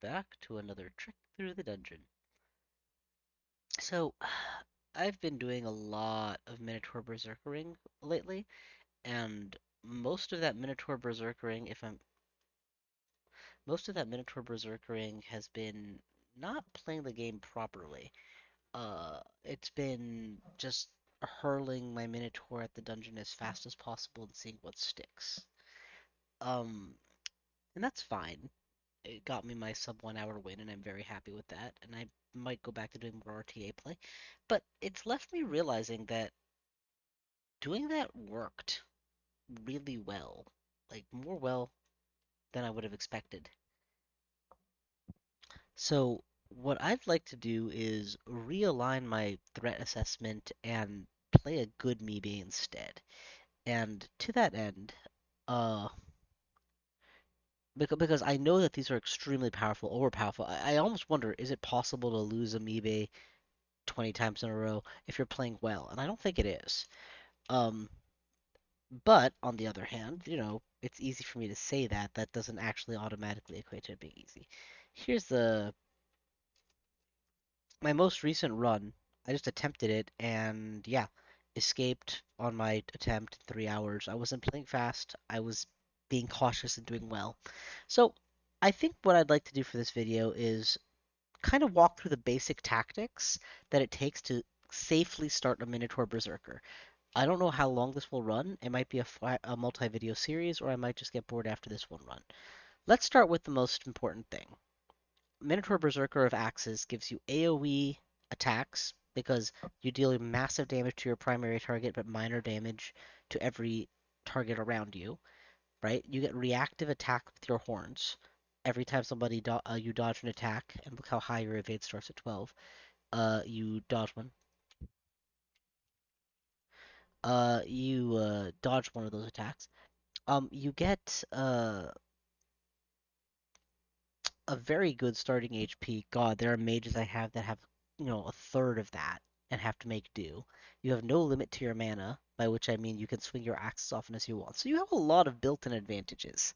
back to another trek through the dungeon. So, I've been doing a lot of Minotaur Berserkering lately, and most of that Minotaur Berserkering, if I'm most of that Minotaur Berserkering has been not playing the game properly. It's been just hurling my Minotaur at the dungeon as fast as possible and seeing what sticks. Um, and that's fine. It got me my sub 1 hour win, and I'm very happy with that. And I might go back to doing more RTA play. But it's left me realizing that doing that worked really well. Like, more well than I would have expected. So, what I'd like to do is realign my threat assessment and play a good MiBe instead. And to that end, uh, because I know that these are extremely powerful, overpowerful. I almost wonder, is it possible to lose a MiBe 20 times in a row if you're playing well? And I don't think it is. Um, but on the other hand, it's easy for me to say that. That doesn't actually automatically equate to it being easy. Here's the my most recent run. I just attempted it and yeah, escaped on my attempt in 3 hours. I wasn't playing fast. I was being cautious and doing well. So I think what I'd like to do for this video is kind of walk through the basic tactics that it takes to safely start a Minotaur Berserker. I don't know how long this will run. It might be a multi-video series, or I might just get bored after this one run. Let's start with the most important thing. Minotaur Berserker of Axes gives you AoE attacks because you deal massive damage to your primary target, but minor damage to every target around you, right? You get reactive attack with your horns. Every time you dodge an attack, and look how high your evade starts at 12. You dodge one. You dodge one of those attacks. You get a very good starting HP. God, there are mages I have that have, a third of that and have to make do. You have no limit to your mana, by which I mean you can swing your axe as often as you want. So you have a lot of built-in advantages.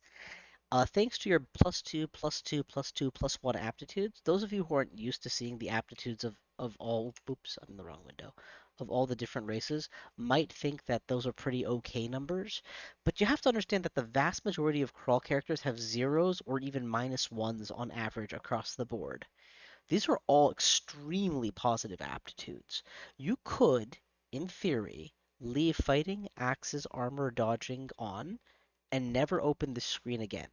Thanks to your plus two, plus two, plus two, plus one aptitudes, those of you who aren't used to seeing the aptitudes of all, oops, I'm in the wrong window, of all the different races, might think that those are pretty okay numbers. But you have to understand that the vast majority of crawl characters have zeros or even minus ones on average across the board. These are all extremely positive aptitudes. You could, in theory, leave fighting, axes, armor, dodging on, and never open the screen again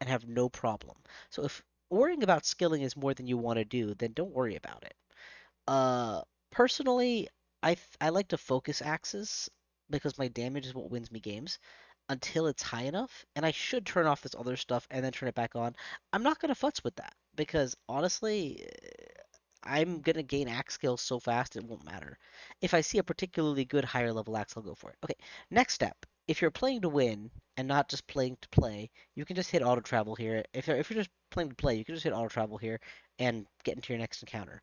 and have no problem. So if worrying about skilling is more than you want to do, then don't worry about it. Uh, Personally, I like to focus axes because my damage is what wins me games until it's high enough, and I should turn off this other stuff and then turn it back on. I'm not gonna futz with that because honestly, I'm gonna gain axe skills so fast it won't matter. If I see a particularly good higher level axe, I'll go for it. Okay, next step. If you're playing to win and not just playing to play, you can just hit auto travel here. If you're just playing to play, you can just hit auto travel here and get into your next encounter.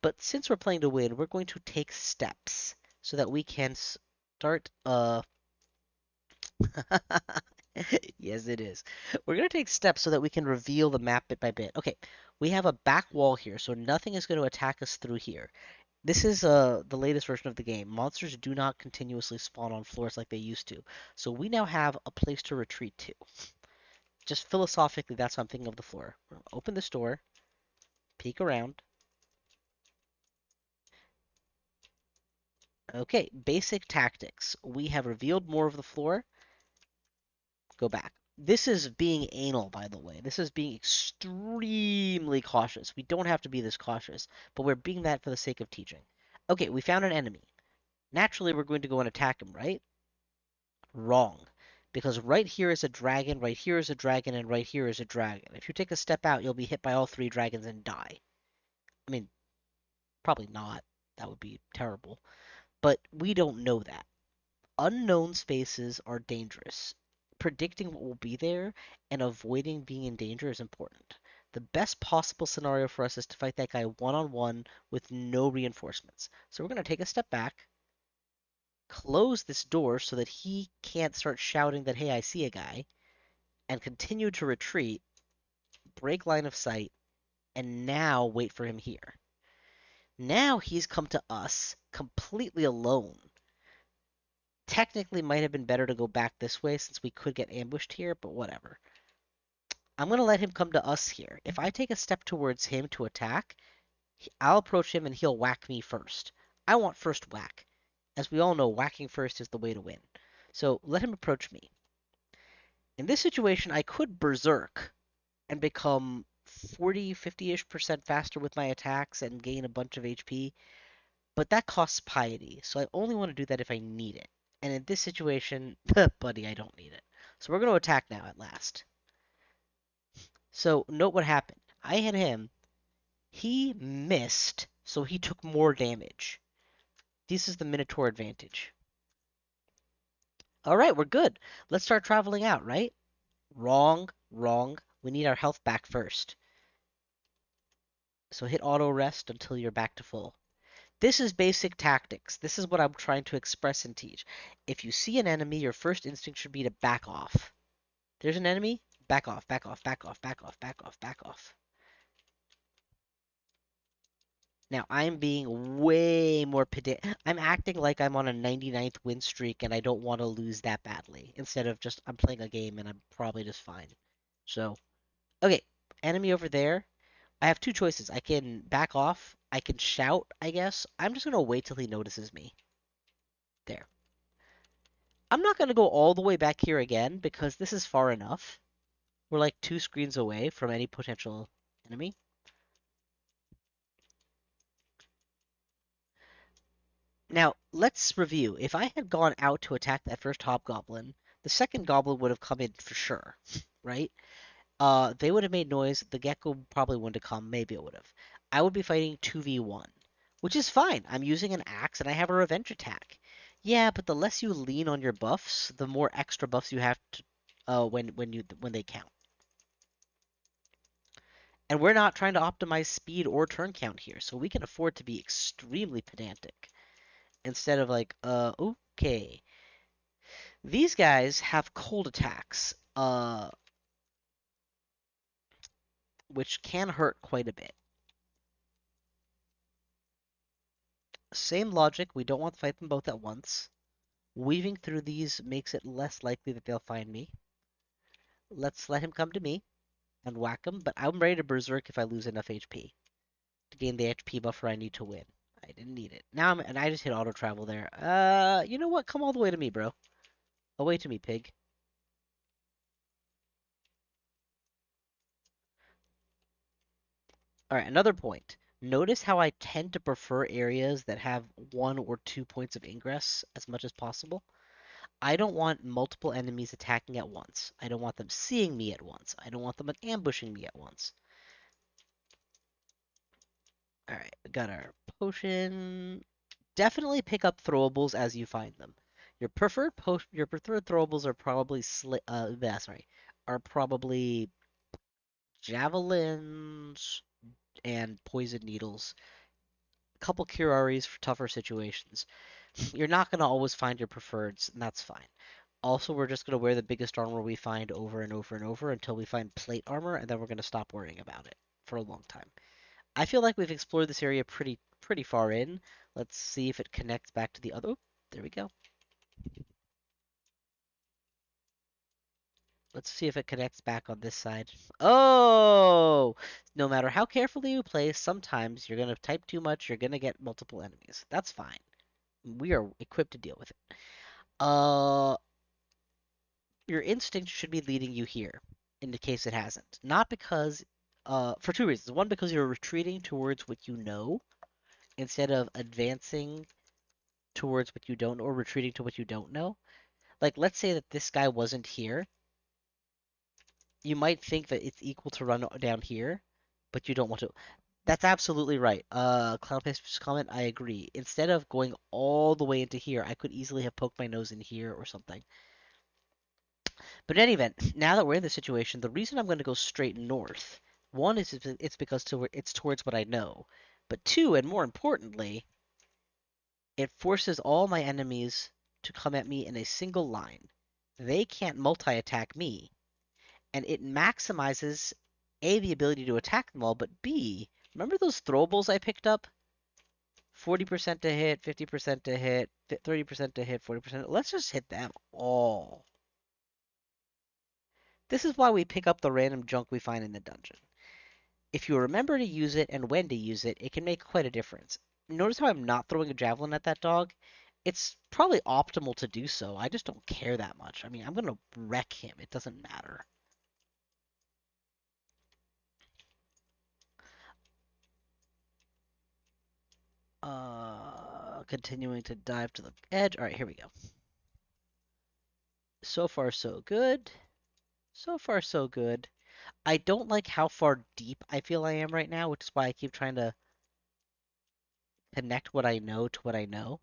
But since we're playing to win, we're going to take steps so that we can start Yes, it is. We're going to take steps so that we can reveal the map bit by bit. Okay, we have a back wall here, so nothing is going to attack us through here. This is the latest version of the game. Monsters do not continuously spawn on floors like they used to. So we now have a place to retreat to. Just philosophically, that's how I'm thinking of the floor. We're gonna open this door, peek around. Okay, basic tactics. We have revealed more of the floor. Go back. This is being anal, by the way. This is being extremely cautious. We don't have to be this cautious, but we're being that for the sake of teaching. Okay, we found an enemy. Naturally, we're going to go and attack him, right? Wrong. Because right here is a dragon, right here is a dragon, and right here is a dragon. If you take a step out, you'll be hit by all three dragons and die. I mean, probably not. That would be terrible. But we don't know that. Unknown spaces are dangerous. Predicting what will be there and avoiding being in danger is important. The best possible scenario for us is to fight that guy one on one with no reinforcements. So we're going to take a step back, close this door so that he can't start shouting that, hey, I see a guy, and continue to retreat, break line of sight, and now wait for him here. Now he's come to us completely alone. Technically might have been better to go back this way since we could get ambushed here, but whatever. I'm going to let him come to us here. If I take a step towards him to attack, I'll approach him and he'll whack me first. I want first whack. As we all know, whacking first is the way to win. So let him approach me. In this situation, I could berserk and become 40, 50-ish% faster with my attacks and gain a bunch of HP, but that costs piety, so I only want to do that if I need it. And in this situation, buddy, I don't need it. So we're going to attack now at last. So note what happened. I hit him. He missed, so he took more damage. This is the Minotaur advantage. All right, we're good. Let's start traveling out, right? Wrong, wrong. We need our health back first. So hit auto rest until you're back to full. This is basic tactics. This is what I'm trying to express and teach. If you see an enemy, your first instinct should be to back off. There's an enemy, back off, back off, back off, back off, back off, back off. Now I'm being way more pedantic. I'm acting like I'm on a 99th win streak and I don't want to lose that badly. Instead of just I'm playing a game and I'm probably just fine. So, okay, enemy over there. I have two choices. I can back off. I can shout, I guess. I'm just gonna wait till he notices me. There. I'm not gonna go all the way back here again because this is far enough. We're like 2 screens away from any potential enemy. Now, let's review. If I had gone out to attack that first hobgoblin, the second goblin would have come in for sure, right? They would have made noise. The gecko probably wouldn't have come. Maybe it would have. I would be fighting 2v1, which is fine. I'm using an axe and I have a revenge attack. Yeah, but the less you lean on your buffs, the more extra buffs you have to when they count. And we're not trying to optimize speed or turn count here, so we can afford to be extremely pedantic instead of like, okay. These guys have cold attacks, which can hurt quite a bit. Same logic, we don't want to fight them both at once. Weaving through these makes it less likely that they'll find me. Let's let him come to me and whack him, but I'm ready to berserk if I lose enough HP to gain the HP buffer I need to win. I didn't need it. And I just hit auto travel there. You know what? Come all the way to me, bro. Away to me, pig. All right, another point. Notice how I tend to prefer areas that have 1 or 2 points of ingress as much as possible. I don't want multiple enemies attacking at once. I don't want them seeing me at once. I don't want them ambushing me at once. All right, we got our potion. Definitely pick up throwables as you find them. Your preferred throwables are probably are probably javelins and poison needles. A couple curaries for tougher situations. You're not gonna always find your preferreds, and that's fine. Also, we're just gonna wear the biggest armor we find over and over and over until we find plate armor, and then we're gonna stop worrying about it for a long time. I feel like we've explored this area pretty far in. Let's see if it connects back to the other. Oh, there we go. Let's see if it connects back on this side. Oh! No matter how carefully you play, sometimes you're gonna type too much, you're gonna get multiple enemies. That's fine. We are equipped to deal with it. Uh, your instinct should be leading you here, in the case it hasn't. Not because, for two reasons. One, because you're retreating towards what you know, instead of advancing towards what you don't know, or retreating to what you don't know. Like, let's say that this guy wasn't here. You might think that it's equal to run down here, but you don't want to. That's absolutely right. Cloudpace's comment, I agree. Instead of going all the way into here, I could easily have poked my nose in here or something. But in any event, now that we're in this situation, the reason I'm going to go straight north, one is it's because it's towards what I know, but two, and more importantly, it forces all my enemies to come at me in a single line. They can't multi-attack me, and it maximizes A, the ability to attack them all, but B, remember those throwables I picked up? 40% to hit, 50% to hit, 30% to hit, 40%. Let's just hit them all. This is why we pick up the random junk we find in the dungeon. If you remember to use it and when to use it, it can make quite a difference. Notice how I'm not throwing a javelin at that dog? It's probably optimal to do so. I just don't care that much. I mean, I'm going to wreck him. It doesn't matter. Continuing to dive to the edge. All right, here we go. So far, so good. So far, so good. I don't like how far deep I feel I am right now, which is why I keep trying to connect what I know to what I know.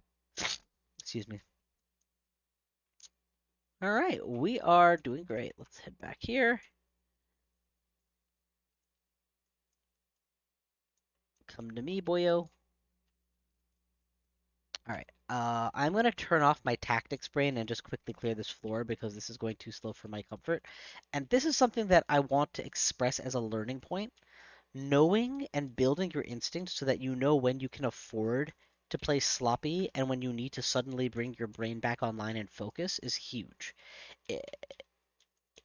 Excuse me. All right, we are doing great. Let's head back here. Come to me, boyo. All right. I'm going to turn off my tactics brain and just quickly clear this floor because this is going too slow for my comfort. And this is something that I want to express as a learning point. Knowing and building your instincts so that you know when you can afford to play sloppy and when you need to suddenly bring your brain back online and focus is huge. It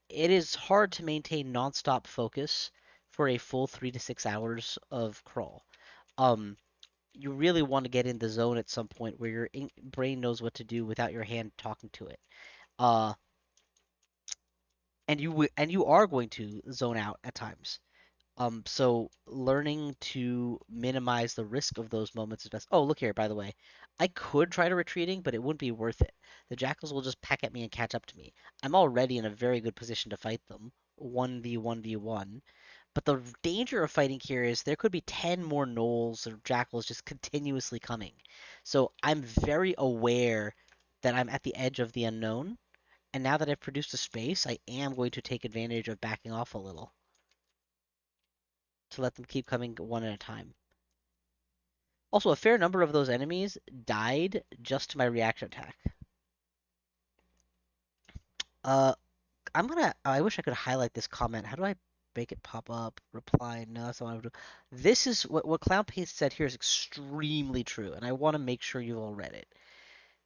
is hard to maintain nonstop focus for a full 3 to 6 hours of crawl. Um, you really want to get in the zone at some point where your brain knows what to do without your hand talking to it. Uh, and you are going to zone out at times. So learning to minimize the risk of those moments is best. Oh, look here, by the way. I could try to retreating, but it wouldn't be worth it. The jackals will just peck at me and catch up to me. I'm already in a very good position to fight them. 1v1v1. But the danger of fighting here is there could be 10 more gnolls or jackals just continuously coming. So I'm very aware that I'm at the edge of the unknown. And now that I've produced a space, I am going to take advantage of backing off a little to let them keep coming one at a time. Also, a fair number of those enemies died just to my reaction attack. Uh, I wish I could highlight this comment. How do I make it pop up? Reply? No, that's not what I would do. This is what Clown Paste said here is extremely true, and I want to make sure you've all read it.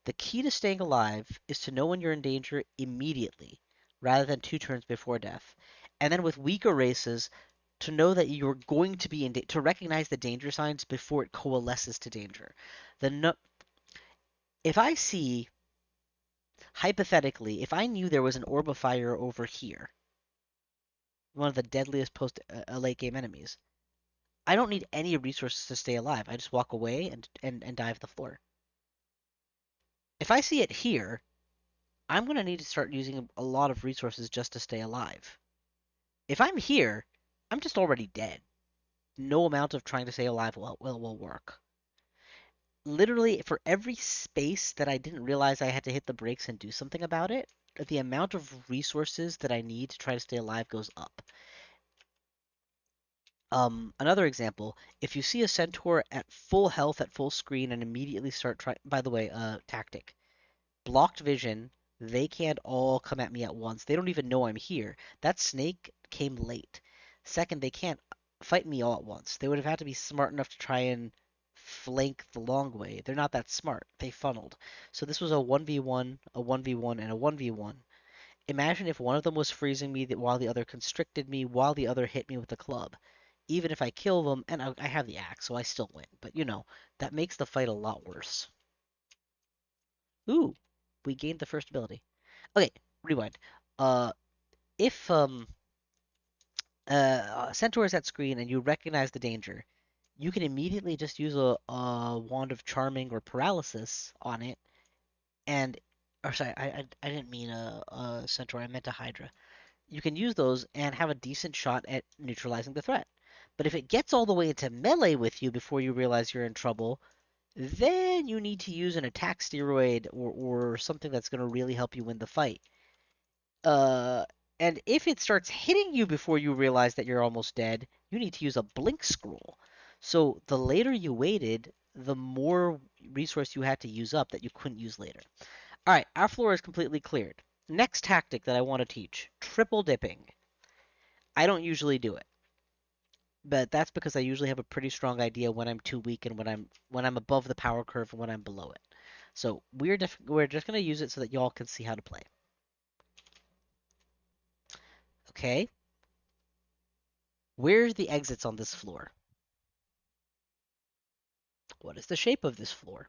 The key to staying alive is to know when you're in danger immediately, rather than 2 turns before death. And then with weaker races, to know that you're going to be to recognize the danger signs before it coalesces to danger. The no, if I see hypothetically, if I knew there was an orb of fire over here, one of the deadliest post late game enemies, I don't need any resources to stay alive. I just walk away and dive the floor. If I see it here, I'm going to need to start using a lot of resources just to stay alive. If I'm here, I'm just already dead. No amount of trying to stay alive will work. Literally, for every space that I didn't realize I had to hit the brakes and do something about it, the amount of resources that I need to try to stay alive goes up. Another example, if you see a centaur at full health at full screen and immediately start trying, by the way, tactic, blocked vision, they can't all come at me at once. They don't even know I'm here. That snake came late. Second, they can't fight me all at once. They would have had to be smart enough to try and flank the long way. They're not that smart. They funneled. So this was a 1v1, a 1v1, and a 1v1. Imagine if one of them was freezing me while the other constricted me while the other hit me with the club. Even if I kill them, and I have the axe, so I still win. But you know, that makes the fight a lot worse. Ooh, we gained the first ability. Okay, rewind. Uh, if Centaur is at screen and you recognize the danger, you can immediately just use a wand of charming or paralysis on it, and or sorry, I didn't mean a Centaur. I meant a Hydra. You can use those and have a decent shot at neutralizing the threat. But if it gets all the way into melee with you before you realize you're in trouble, then you need to use an attack steroid or something that's going to really help you win the fight. Uh, and if it starts hitting you before you realize that you're almost dead, you need to use a blink scroll. So the later you waited, the more resource you had to use up that you couldn't use later. All right, our floor is completely cleared. Next tactic that I want to teach, triple dipping. I don't usually do it. but that's because I usually have a pretty strong idea when I'm too weak and when I'm above the power curve and when I'm below it. So we're just gonna use it so that y'all can see how to play. Okay, where's the exits on this floor? What is the shape of this floor?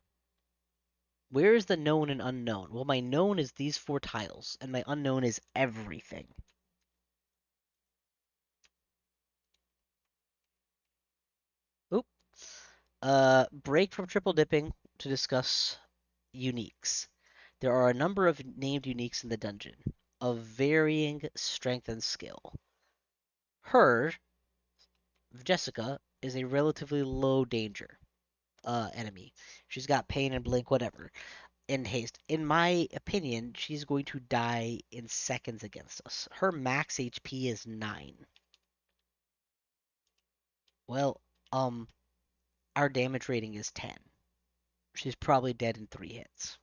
Where is the known and unknown? Well, my known is these four tiles, and my unknown is everything. Oop. Break from triple dipping to discuss uniques. There are a number of named uniques in the dungeon, of varying strength and skill. Her, Jessica, is a relatively low danger enemy. She's got pain and blink, whatever, and haste. In my opinion, she's going to die in seconds against us. Her max HP is 9. Well, um, our damage rating is 10. She's probably dead in 3 hits.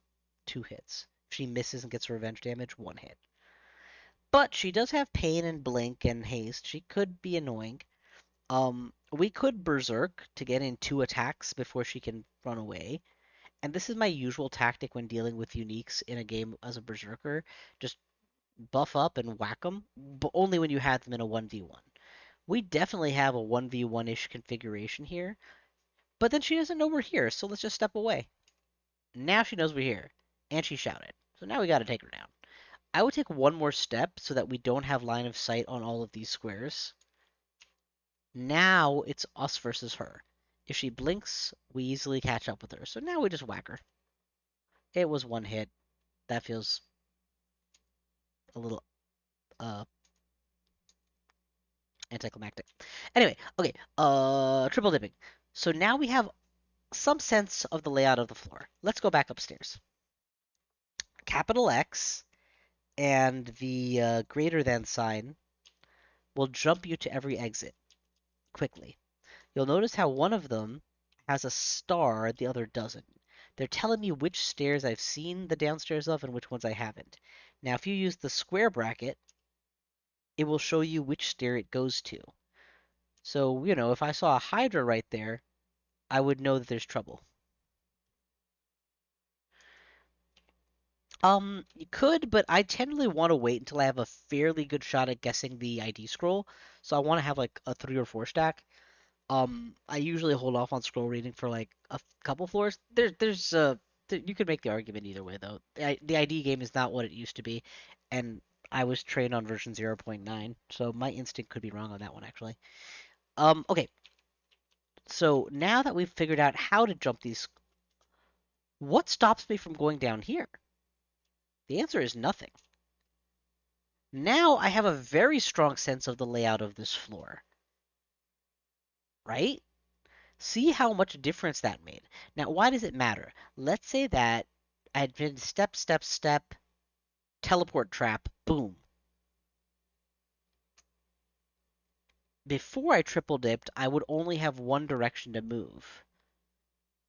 2 hits. If she misses and gets revenge damage, 1 hit. But she does have pain and blink and haste. She could be annoying. We could berserk to get in 2 attacks before she can run away. And this is my usual tactic when dealing with uniques in a game as a berserker. Just buff up and whack them, but only when you have them in a 1v1. We definitely have a 1v1-ish configuration here, but then she doesn't know we're here, so let's just step away. Now she knows we're here, and she shouted. So now we gotta take her down. I would take one more step so that we don't have line of sight on all of these squares. Now it's us versus her. If she blinks, we easily catch up with her. So now we just whack her. It was 1 hit. That feels a little uh anticlimactic. Anyway, okay, triple dipping. So now we have some sense of the layout of the floor. Let's go back upstairs. Capital X and the greater than sign will jump you to every exit quickly. You'll notice how one of them has a star, the other doesn't. They're telling me which stairs I've seen the downstairs of and which ones I haven't. Now, if you use the square bracket, it will show you which stair it goes to. So, if I saw a Hydra right there, I would know that there's trouble. You could, but I generally want to wait until I have a fairly good shot at guessing the ID scroll. So I want to have like a 3 or 4 stack. I usually hold off on scroll reading for like a couple floors. You could make the argument either way though. The ID game is not what it used to be, and I was trained on version 0.9, so my instinct could be wrong on that one actually. Okay. So now that we've figured out how to jump these, what stops me from going down here? The answer is nothing. Now I have a very strong sense of the layout of this floor, right? See how much difference that made. Now, why does it matter? Let's say that I had been step, step, step, teleport trap, boom. Before I triple dipped, I would only have one direction to move.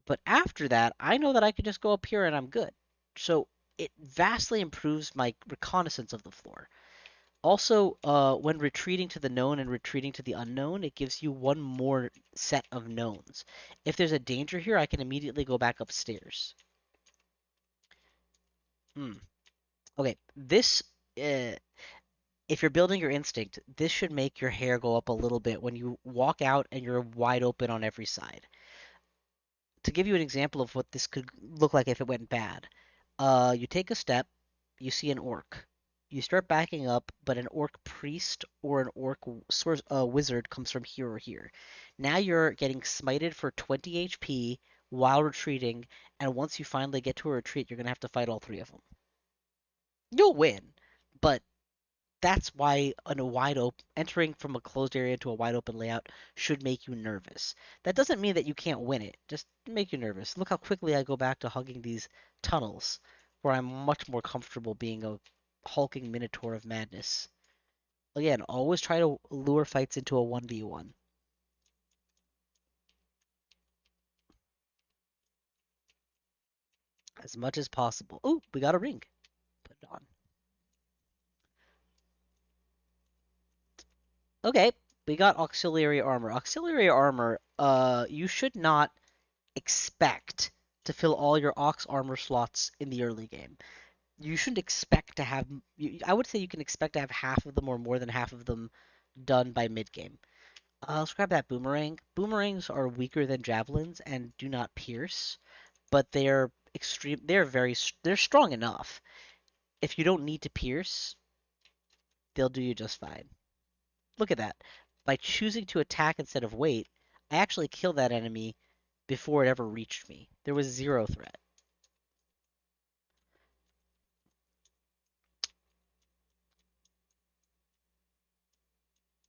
But after that, I know that I could just go up here and I'm good. So it vastly improves my reconnaissance of the floor. Also, when retreating to the known and retreating to the unknown, it gives you one more set of knowns. If there's a danger here, I can immediately go back upstairs. Hmm. Okay, if you're building your instinct, this should make your hair go up a little bit when you walk out and you're wide open on every side. To give you an example of what this could look like if it went bad, you take a step, you see an orc. You start backing up, but an orc priest or an orc wizard comes from here or here. Now you're getting smited for 20 HP while retreating, and once you finally get to a retreat, you're going to have to fight all 3 of them. You'll win, but that's why in a wide open entering from a closed area to a wide open layout should make you nervous. That doesn't mean that you can't win it. Just make you nervous. Look how quickly I go back to hugging these tunnels, where I'm much more comfortable being a hulking minotaur of madness. Again, always try to lure fights into a 1v1 as much as possible. Ooh, we got a ring. Put it on. Okay. We got auxiliary armor. Auxiliary armor, you should not expect to fill all your aux armor slots in the early game. You shouldn't expect to have. I would say you can expect to have half of them or more than half of them done by mid game. Let's grab that boomerang. Boomerangs are weaker than javelins and do not pierce, but they're extreme. They're strong enough. If you don't need to pierce, they'll do you just fine. Look at that. By choosing to attack instead of wait, I actually killed that enemy before it ever reached me. There was zero threat.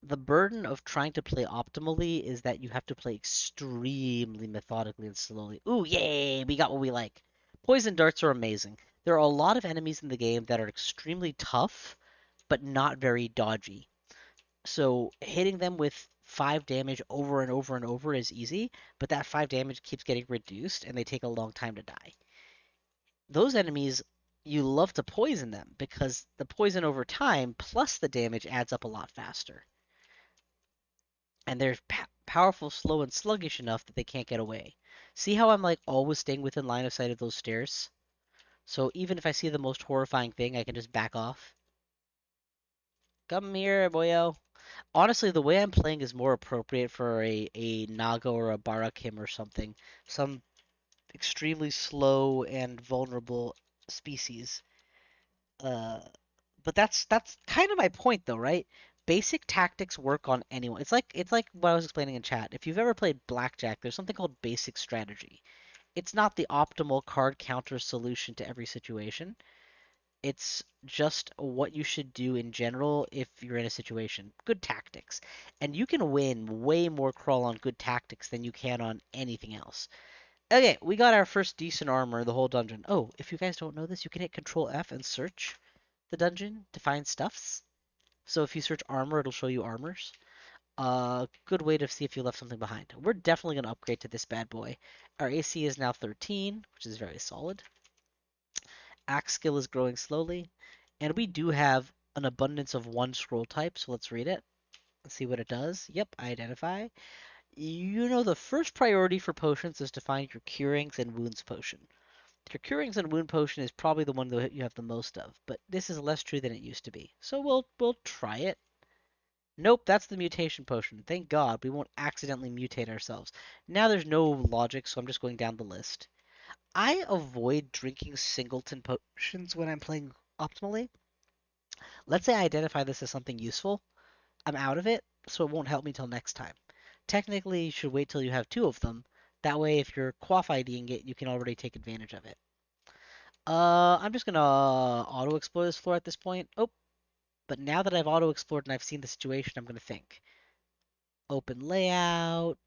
The burden of trying to play optimally is that you have to play extremely methodically and slowly. Ooh, yay! We got what we like. Poison darts are amazing. There are a lot of enemies in the game that are extremely tough, but not very dodgy. So hitting them with 5 damage over and over and over is easy, but that 5 damage keeps getting reduced and they take a long time to die. Those enemies, you love to poison them because the poison over time plus the damage adds up a lot faster. And they're powerful, slow, and sluggish enough that they can't get away. See how I'm like always staying within line of sight of those stairs? So even if I see the most horrifying thing, I can just back off. Come here, boyo. Honestly, the way I'm playing is more appropriate for a Naga or a Barakim or something. Some extremely slow and vulnerable species. Uh, but that's kind of my point though, right? Basic tactics work on anyone. It's like what I was explaining in chat. If you've ever played blackjack, there's something called basic strategy. It's not the optimal card counter solution to every situation. It's just what you should do in general if you're in a situation. Good tactics. And you can win way more crawl on good tactics than you can on anything else. Okay, we got our first decent armor the whole dungeon. Oh, if you guys don't know this, you can hit Control F and search the dungeon to find stuffs. So if you search armor, it'll show you armors. Good way to see if you left something behind. We're definitely going to upgrade to this bad boy. Our AC is now 13, which is very solid. Axe skill is growing slowly. And we do have an abundance of one scroll type, so let's read it. Let's see what it does. Yep, identify. You know the first priority for potions is to find your curings and wounds potion. Your curings and wound potion is probably the one that you have the most of, but this is less true than it used to be. So we'll try it. Nope, that's the mutation potion. Thank God we won't accidentally mutate ourselves. Now there's no logic, so I'm just going down the list. I avoid drinking singleton potions when I'm playing optimally. Let's say I identify this as something useful. I'm out of it, so it won't help me till next time. Technically, you should wait till you have two of them. That way, if you're quaff IDing it, you can already take advantage of it. I'm just gonna auto explore this floor at this point. Oh, but now that I've auto explored and I've seen the situation, I'm gonna think. Open layout.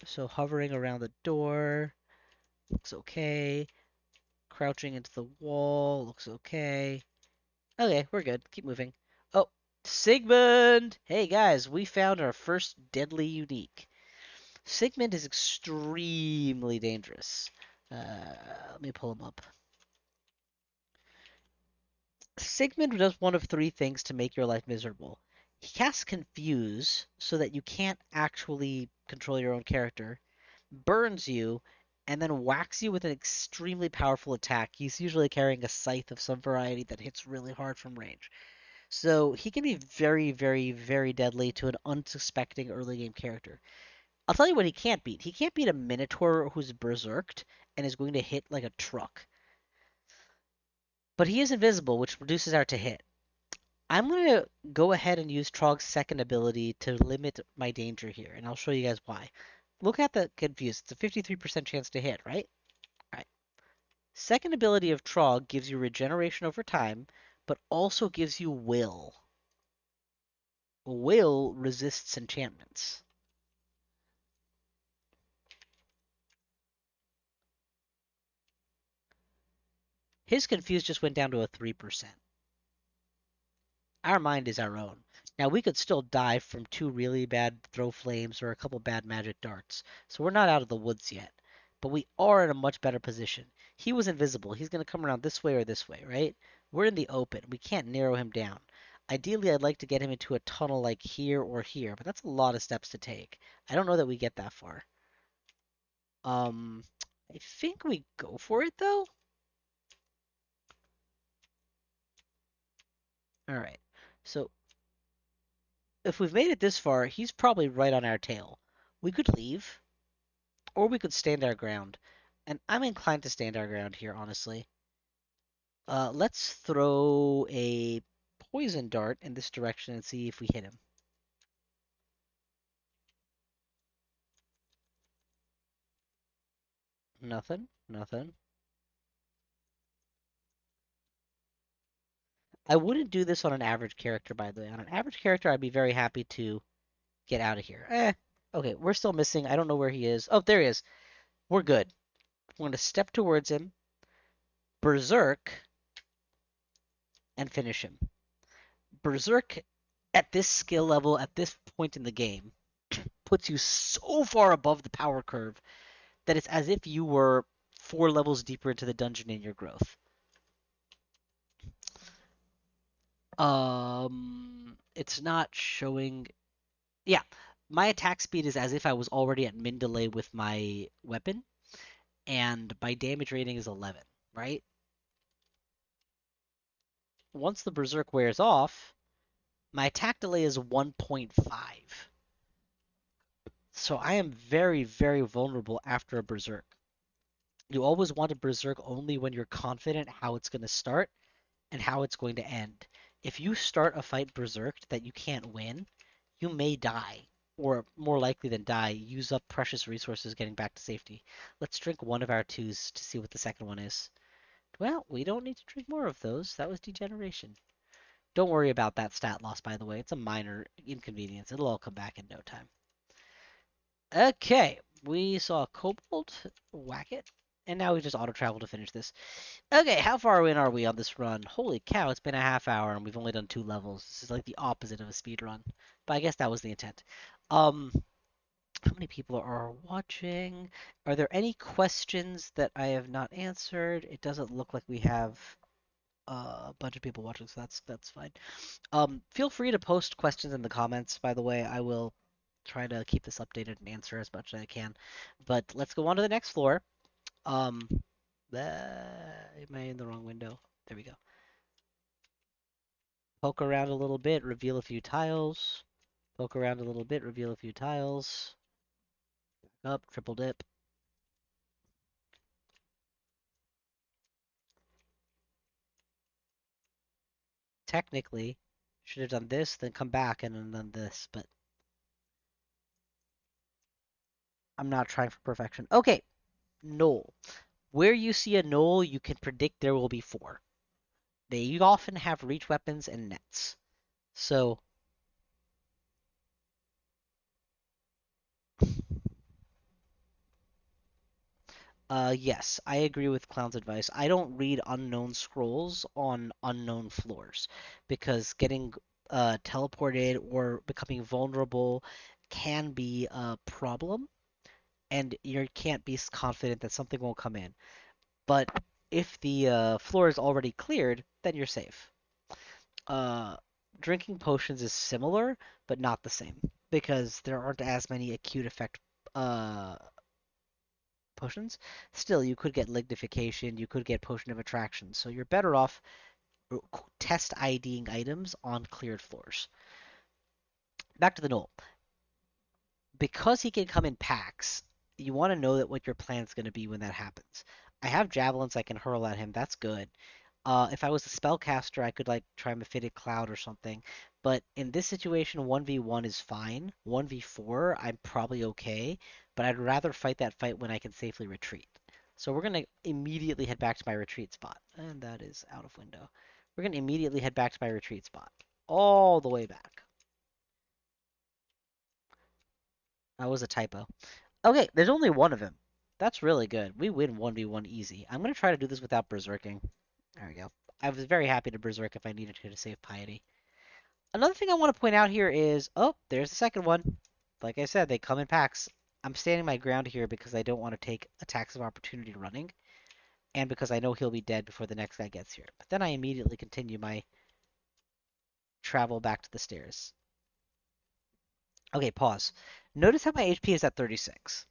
So hovering around the door looks okay. Crouching into the wall looks okay. Okay, we're good. Keep moving. Oh, Sigmund! Hey guys, we found our first deadly unique. Sigmund is extremely dangerous. Let me pull him up. Sigmund does one of three things to make your life miserable. He casts Confuse so that you can't actually control your own character, burns you, and then whacks you with an extremely powerful attack. He's usually carrying a scythe of some variety that hits really hard from range. So he can be very, very, very deadly to an unsuspecting early game character. I'll tell you what he can't beat. He can't beat a Minotaur who's berserked and is going to hit like a truck. But he is invisible, which reduces our to hit. I'm going to go ahead and use Trog's second ability to limit my danger here, and I'll show you guys why. Look at the Confuse. It's a 53% chance to hit, right? All right. Second ability of Trog gives you regeneration over time, but also gives you will. Will resists enchantments. His Confuse just went down to a 3%. Our mind is our own. Now, we could still die from two really bad throw flames or a couple bad magic darts, so we're not out of the woods yet. But we are in a much better position. He was invisible. He's going to come around this way or this way, right? We're in the open. We can't narrow him down. Ideally, I'd like to get him into a tunnel like here or here, but that's a lot of steps to take. I don't know that we get that far. Um, I think we go for it though. All right. So if we've made it this far, he's probably right on our tail. We could leave, or we could stand our ground. And I'm inclined to stand our ground here, honestly. Let's throw a poison dart in this direction and see if we hit him. Nothing, nothing. I wouldn't do this on an average character, by the way. On an average character, I'd be very happy to get out of here. Okay, we're still missing. I don't know where he is. Oh, there he is. We're good. We're going to step towards him, berserk, and finish him. Berserk at this skill level, at this point in the game, puts you so far above the power curve that it's as if you were 4 levels deeper into the dungeon in your growth. It's not showing. Yeah, my attack speed is as if I was already at min delay with my weapon, and my damage rating is 11, right? Once the berserk wears off, my attack delay is 1.5. So I am very, very vulnerable after a berserk. You always want a berserk only when you're confident how it's going to start and how it's going to end. If you start a fight berserked that you can't win, you may die, or more likely than die, use up precious resources getting back to safety. Let's drink one of our twos to see what the second one is. Well, we don't need to drink more of those. That was degeneration. Don't worry about that stat loss, by the way. It's a minor inconvenience. It'll all come back in no time. Okay, we saw a kobold. Whack it. And now we just auto travel to finish this. Okay, how far in are we on this run? Holy cow, it's been a half hour and we've only done 2 levels. This is like the opposite of a speed run. But I guess that was the intent. Um, how many people are watching? Are there any questions that I have not answered? It doesn't look like we have a bunch of people watching, so that's fine. Feel free to post questions in the comments, by the way. I will try to keep this updated and answer as much as I can. But let's go on to the next floor. Um, am I in the wrong window? There we go. Poke around a little bit, reveal a few tiles. Poke around a little bit, reveal a few tiles. Up, triple dip. Technically, should have done this, then come back and then done this, but I'm not trying for perfection. Okay, knoll. Where you see a knoll, you can predict there will be 4. They often have reach weapons and nets. So, yes, I agree with Clown's advice. I don't read unknown scrolls on unknown floors because getting teleported or becoming vulnerable can be a problem, and you can't be confident that something won't come in. But if the floor is already cleared, then you're safe. Uh, Drinking potions is similar, but not the same because there aren't as many acute effect uh, potions. Still, you could get lignification, you could get potion of attraction, so you're better off test IDing items on cleared floors. Back to the knoll. Because he can come in packs, you want to know that what your plan's going to be when that happens. I have javelins I can hurl at him. That's good. If I was a spellcaster, I could like try Mephitic Cloud or something. But in this situation, 1v1 is fine. 1v4, I'm probably okay. But I'd rather fight that fight when I can safely retreat. So we're going to immediately head back to my retreat spot. And that is out of window. We're going to immediately head back to my retreat spot. All the way back. That was a typo. Okay, there's only one of him. That's really good. We win 1v1 easy. I'm going to try to do this without berserking. There we go. I was very happy to berserk if I needed to save piety. Another thing I want to point out here is, oh, there's the second one. Like I said, they come in packs. I'm standing my ground here because I don't want to take attacks of opportunity running, and because I know he'll be dead before the next guy gets here. But then I immediately continue my travel back to the stairs. Okay, pause. Notice how my HP is at 36.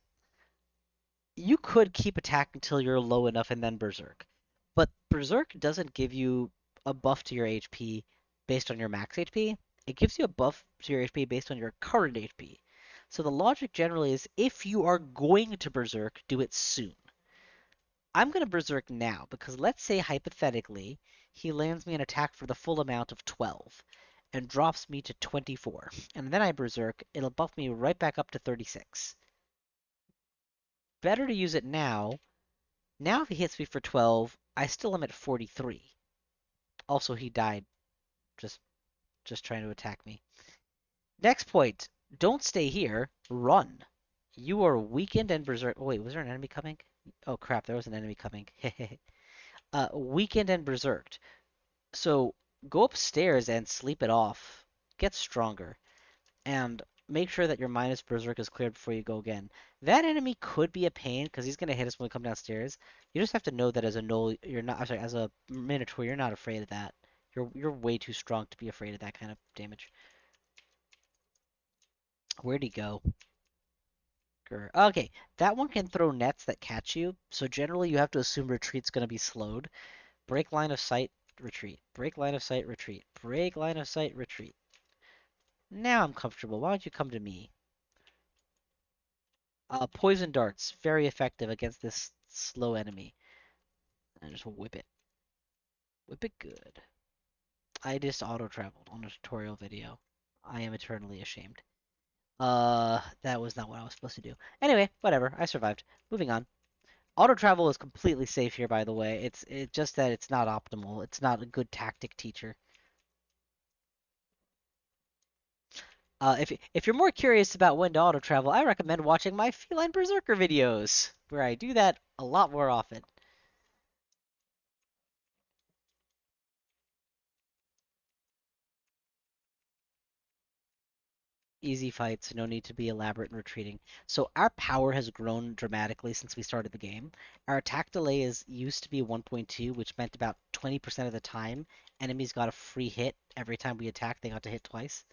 You could keep attacking until you're low enough and then Berserk. But Berserk doesn't give you a buff to your HP based on your max HP. It gives you a buff to your HP based on your current HP. So the logic generally is if you are going to Berserk, do it soon. I'm going to Berserk now because let's say hypothetically he lands me an attack for the full amount of 12 and drops me to 24. And then I Berserk, it'll buff me right back up to 36. Better to use it now. Now if he hits me for 12, I still am at 43. Also, he died just just trying to attack me. Next point. Don't stay here. Run. You are weakened and berserk. Oh, wait, was there an enemy coming? Oh crap, there was an enemy coming. Weakened and berserked. So go upstairs and sleep it off. Get stronger. And make sure that your minus berserk is cleared before you go again. That enemy could be a pain because he's gonna hit us when we come downstairs. You just have to know that as a null, you're not. I'm sorry, as a minotaur, you're not afraid of that. You're way too strong to be afraid of that kind of damage. Where'd he go? Okay, that one can throw nets that catch you. So generally, you have to assume retreat's gonna be slowed. Break line of sight, retreat. Break line of sight, retreat. Break line of sight, retreat. Now I'm comfortable. Why don't you come to me? Poison darts, very effective against this slow enemy. And just whip it. Whip it good. I just auto-traveled on a tutorial video. I am eternally ashamed. That was not what I was supposed to do. Anyway, whatever. I survived. Moving on. Auto-travel is completely safe here, by the way. It's just that it's not optimal. It's not a good tactic teacher. If you're more curious about when to auto-travel, I recommend watching my Feline Berserker videos, where I do that a lot more often. Easy fights, no need to be elaborate in retreating. So our power has grown dramatically since we started the game. Our attack delay is used to be 1.2, which meant about 20% of the time enemies got a free hit every time we attacked. They got to hit twice.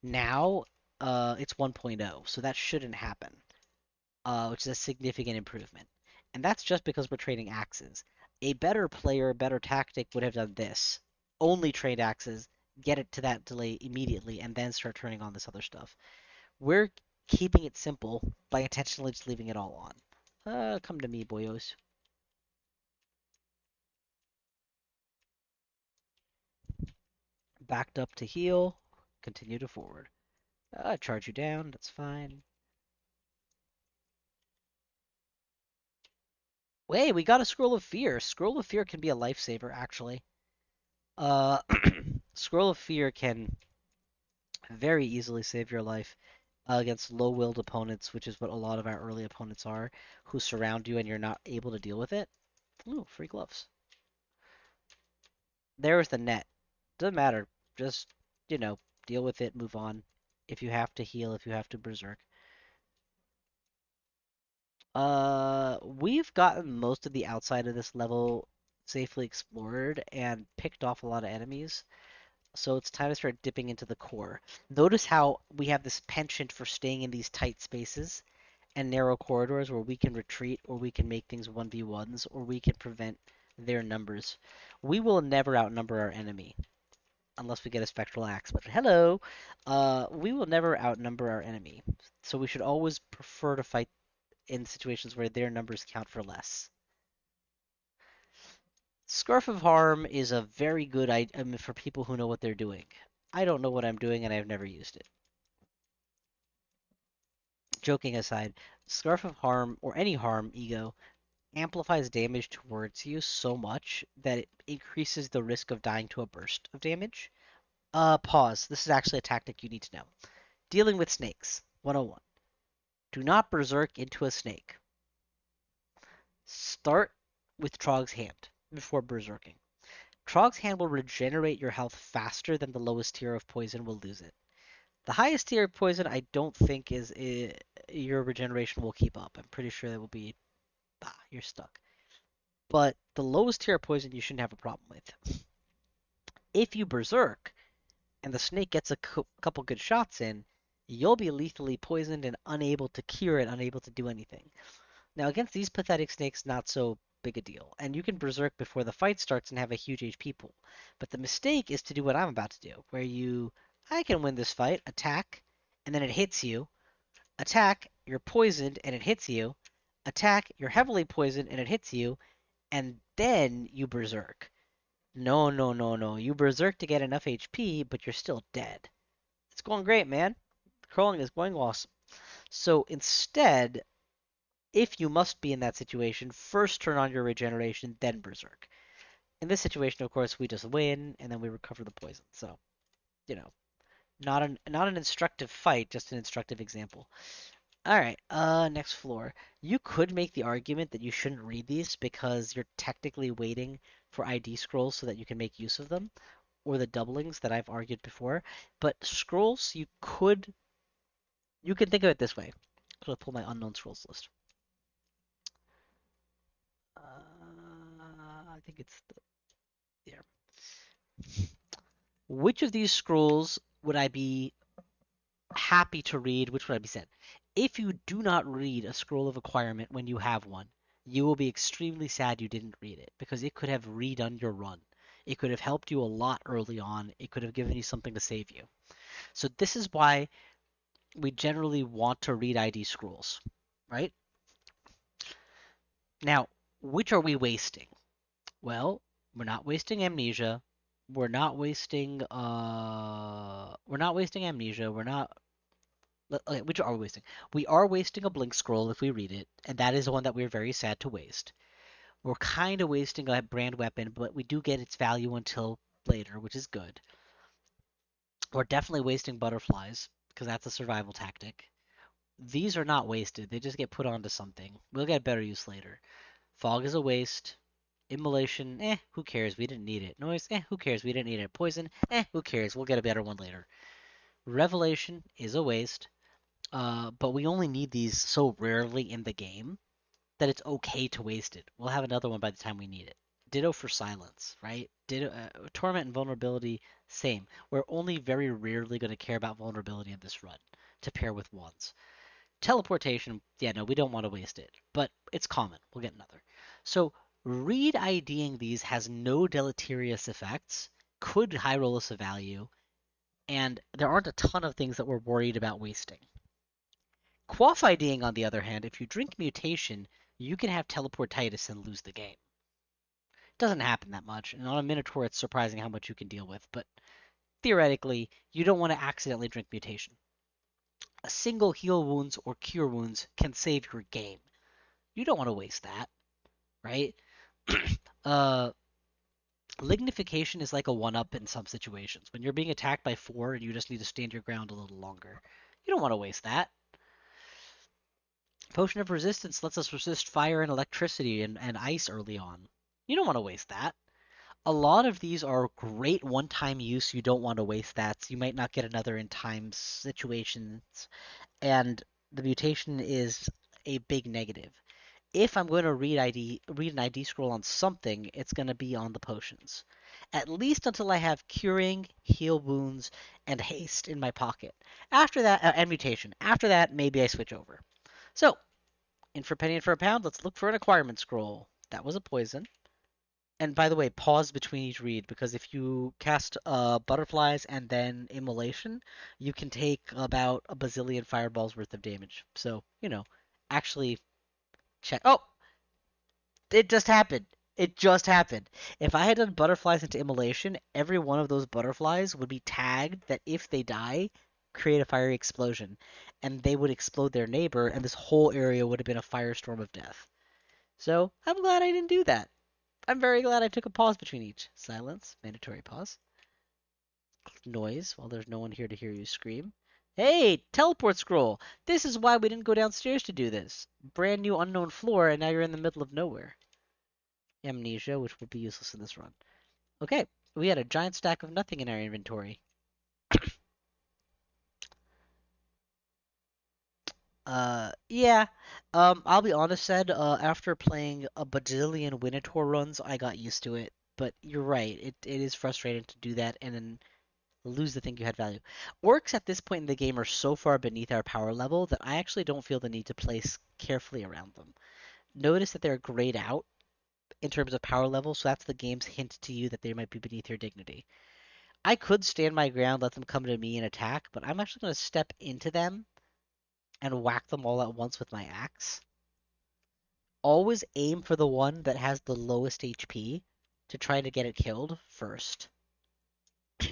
Now, it's 1.0, so that shouldn't happen, which is a significant improvement. And that's just because we're trading axes. A better player, a better tactic would have done this. Only trade axes, get it to that delay immediately, and then start turning on this other stuff. We're keeping it simple by intentionally just leaving it all on. Come to me, boyos. Backed up to heal. Continue to forward. Charge you down. That's fine. Wait, we got a Scroll of Fear. Scroll of Fear can be a lifesaver, actually. Uh, Scroll of Fear can very easily save your life against low-willed opponents, which is what a lot of our early opponents are, who surround you and you're not able to deal with it. Ooh, free gloves. There's the net. Doesn't matter. Just, deal with it, move on. If you have to heal, if you have to berserk. We've gotten most of the outside of this level safely explored and picked off a lot of enemies. So it's time to start dipping into the core. Notice how we have this penchant for staying in these tight spaces and narrow corridors where we can retreat or we can make things 1v1s or we can prevent their numbers. We will never outnumber our enemy unless we get a spectral axe. But hello, we will never outnumber our enemy. So we should always prefer to fight in situations where their numbers count for less. Scarf of Harm is a very good item for people who know what they're doing. I don't know what I'm doing and I've never used it. Joking aside, Scarf of Harm, or any harm ego, amplifies damage towards you so much that it increases the risk of dying to a burst of damage. Pause. This is actually a tactic you need to know. Dealing with snakes. 101. Do not berserk into a snake. Start with Trog's Hand before berserking. Trog's Hand will regenerate your health faster than the lowest tier of poison will lose it. The highest tier of poison, I don't think your regeneration will keep up. I'm pretty sure that will be, you're stuck. But the lowest tier of poison you shouldn't have a problem with. If you berserk, and the snake gets a couple good shots in, you'll be lethally poisoned and unable to cure it, unable to do anything. Now, against these pathetic snakes, not so big a deal. And you can berserk before the fight starts and have a huge HP pool. But the mistake is to do what I'm about to do, where I can win this fight, attack, and then it hits you. Attack, you're poisoned, and it hits you. Attack, you're heavily poisoned, and it hits you. And then you berserk. No, no, no, no. You berserk to get enough HP, but you're still dead. It's going great, man. Crawling is going awesome. So instead, if you must be in that situation, first turn on your regeneration, then berserk. In this situation, of course, we just win and then we recover the poison. So, you know, not an instructive fight, just an instructive example. All right, next floor. You could make the argument that you shouldn't read these because you're technically waiting for ID scrolls so that you can make use of them, or the doublings that I've argued before. But scrolls, you can think of it this way. I'm gonna pull my unknown scrolls list. I think it's there. Which of these scrolls would I be happy to read? Which would I be sad? If you do not read a scroll of acquirement when you have one, you will be extremely sad you didn't read it because it could have redone your run. It could have helped you a lot early on. It could have given you something to save you. So this is why we generally want to read ID scrolls, right? Now, which are we wasting? Well, we're not wasting amnesia. We're not wasting amnesia. We're not Okay, which are we wasting? We are wasting a blink scroll if we read it, and that is the one that we're very sad to waste. We're kind of wasting a brand weapon, but we do get its value until later, which is good. We're definitely wasting butterflies, because that's a survival tactic. These are not wasted, they just get put onto something. We'll get better use later. Fog is a waste. Immolation, who cares? We didn't need it. Noise, who cares? We didn't need it. Poison, who cares? We'll get a better one later. Revelation is a waste. But we only need these so rarely in the game that it's okay to waste it. We'll have another one by the time we need it. Ditto for silence, right? Ditto, torment and vulnerability, same. We're only very rarely going to care about vulnerability in this run to pair with wands. Teleportation, yeah, no, we don't want to waste it, but it's common. We'll get another. So read IDing these has no deleterious effects, could high roll us a value, and there aren't a ton of things that we're worried about wasting. Quaff IDing, on the other hand, if you drink mutation, you can have teleportitis and lose the game. It doesn't happen that much, and on a Minotaur it's surprising how much you can deal with, but theoretically, you don't want to accidentally drink mutation. A single heal wounds or cure wounds can save your game. You don't want to waste that, right? uh, Lignification is like a one-up in some situations. When you're being attacked by 4 and you just need to stand your ground a little longer. You don't want to waste that. Potion of Resistance lets us resist fire and electricity and ice early on. You don't want to waste that. A lot of these are great one-time use. You don't want to waste that. So you might not get another in time situations. And the mutation is a big negative. If I'm going to read an ID scroll on something, it's going to be on the potions. At least until I have curing, heal wounds, and haste in my pocket. After that, and mutation. After that, maybe I switch over. So, in for a penny and for a pound, let's look for an acquirement scroll. That was a poison. And by the way, pause between each read, because if you cast butterflies and then immolation, you can take about a bazillion fireballs worth of damage. So, actually check. Oh, it just happened. It just happened. If I had done butterflies into immolation, every one of those butterflies would be tagged that if they die, create a fiery explosion. And they would explode their neighbor, and this whole area would have been a firestorm of death. So, I'm glad I didn't do that. I'm very glad I took a pause between each. Silence, mandatory pause. Noise, while there's no one here to hear you scream. Hey, teleport scroll! This is why we didn't go downstairs to do this. Brand new unknown floor, and now you're in the middle of nowhere. Amnesia, which will be useless in this run. Okay, we had a giant stack of nothing in our inventory. Yeah. I'll be honest, said, after playing a bajillion Winnotor runs, I got used to it. But you're right, it is frustrating to do that in lose the thing you had value. Orcs at this point in the game are so far beneath our power level that I actually don't feel the need to place carefully around them. Notice that they're grayed out in terms of power level, so that's the game's hint to you that they might be beneath your dignity. I could stand my ground, let them come to me and attack, but I'm actually going to step into them and whack them all at once with my axe. Always aim for the one that has the lowest HP to try to get it killed first.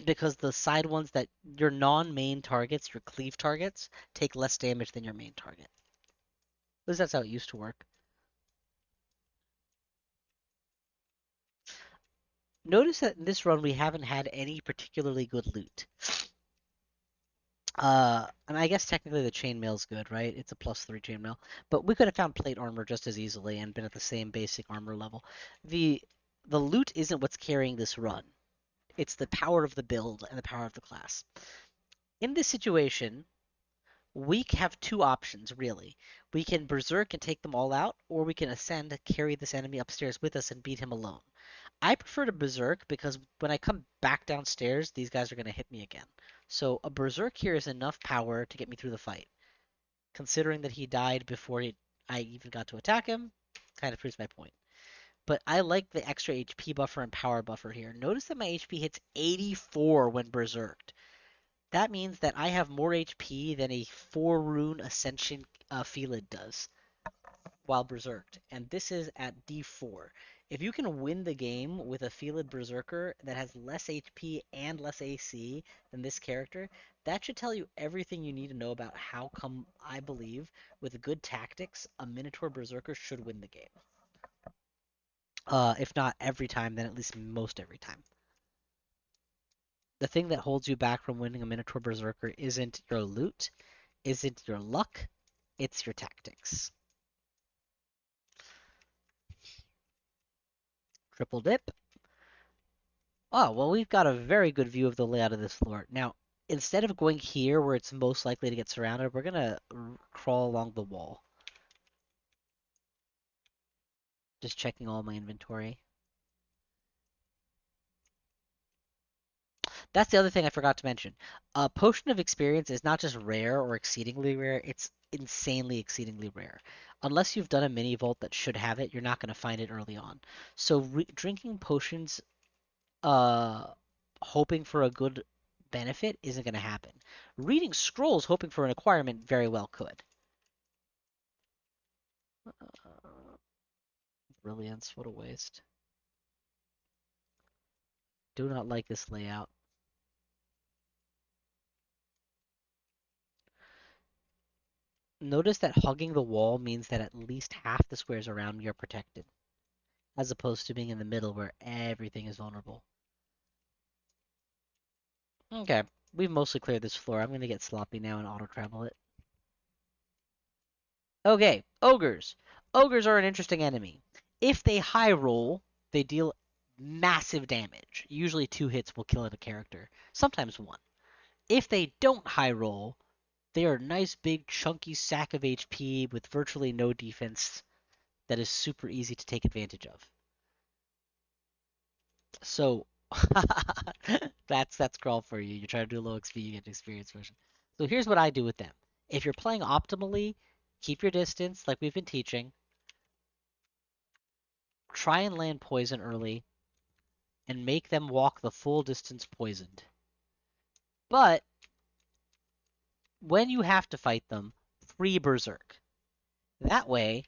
Because the side ones that your non-main targets, your cleave targets, take less damage than your main target. At least that's how it used to work. Notice that in this run we haven't had any particularly good loot. And I guess technically the chainmail's good, right? It's a +3 chainmail. But we could have found plate armor just as easily and been at the same basic armor level. The the loot isn't what's carrying this run. It's the power of the build and the power of the class. In this situation, we have two options, really. We can berserk and take them all out, or we can ascend, carry this enemy upstairs with us, and beat him alone. I prefer to berserk because when I come back downstairs, these guys are going to hit me again. So a berserk here is enough power to get me through the fight. Considering that he died before I even got to attack him, kind of proves my point. But I like the extra HP buffer and power buffer here. Notice that my HP hits 84 when berserked. That means that I have more HP than a 4 rune Ascension Felid does while berserked. And this is at D4. If you can win the game with a Felid Berserker that has less HP and less AC than this character, that should tell you everything you need to know about how come I believe with good tactics, a Minotaur Berserker should win the game. If not every time, then at least most every time. The thing that holds you back from winning a Minotaur Berserker isn't your loot, isn't your luck, it's your tactics. Triple dip. Oh, well, we've got a very good view of the layout of this floor. Now, instead of going here where it's most likely to get surrounded, we're going to crawl along the wall. Just checking all my inventory. That's the other thing I forgot to mention. A potion of experience is not just rare or exceedingly rare, it's insanely exceedingly rare. Unless you've done a mini vault that should have it, you're not going to find it early on. So drinking potions uh hoping for a good benefit isn't going to happen. Reading scrolls hoping for an acquirement very well could. Uh, Brilliance, what a waste. Do not like this layout. Notice that hugging the wall means that at least half the squares around me are protected, as opposed to being in the middle where everything is vulnerable. Okay, we've mostly cleared this floor. I'm going to get sloppy now and auto-travel it. Okay, ogres. Ogres are an interesting enemy. If they high roll, they deal massive damage. Usually 2 hits will kill a character, sometimes 1. If they don't high roll, they are a nice big chunky sack of HP with virtually no defense that is super easy to take advantage of. So that's crawl for you. You're trying to do low XP, you get an experience version. So here's what I do with them. If you're playing optimally, keep your distance like we've been teaching. Try and land poison early and make them walk the full distance poisoned. But when you have to fight them, 3 Berserk. That way,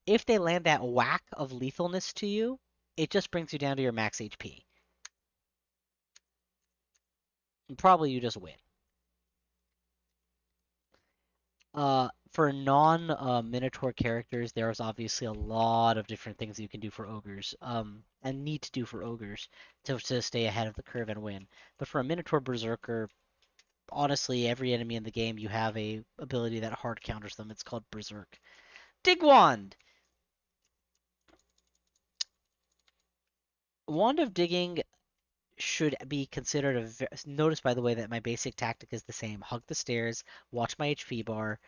if they land that whack of lethalness to you, it just brings you down to your max HP. And probably you just win. For non Minotaur characters, there's obviously a lot of different things you can do for ogres, and need to do for ogres to stay ahead of the curve and win. But for a Minotaur Berserker, honestly, every enemy in the game, you have a ability that hard counters them. It's called Berserk. Dig Wand! Wand of Digging should be considered notice, by the way, that my basic tactic is the same. Hug the stairs, watch my HP bar,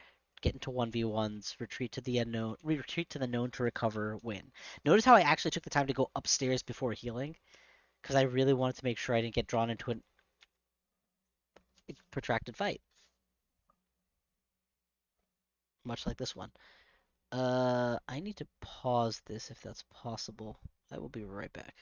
get into 1v1s, retreat to the unknown, retreat to the known to recover, win. Notice how I actually took the time to go upstairs before healing? Because I really wanted to make sure I didn't get drawn into an... Protracted fight, much like this one. I need to pause this if that's possible. I will be right back.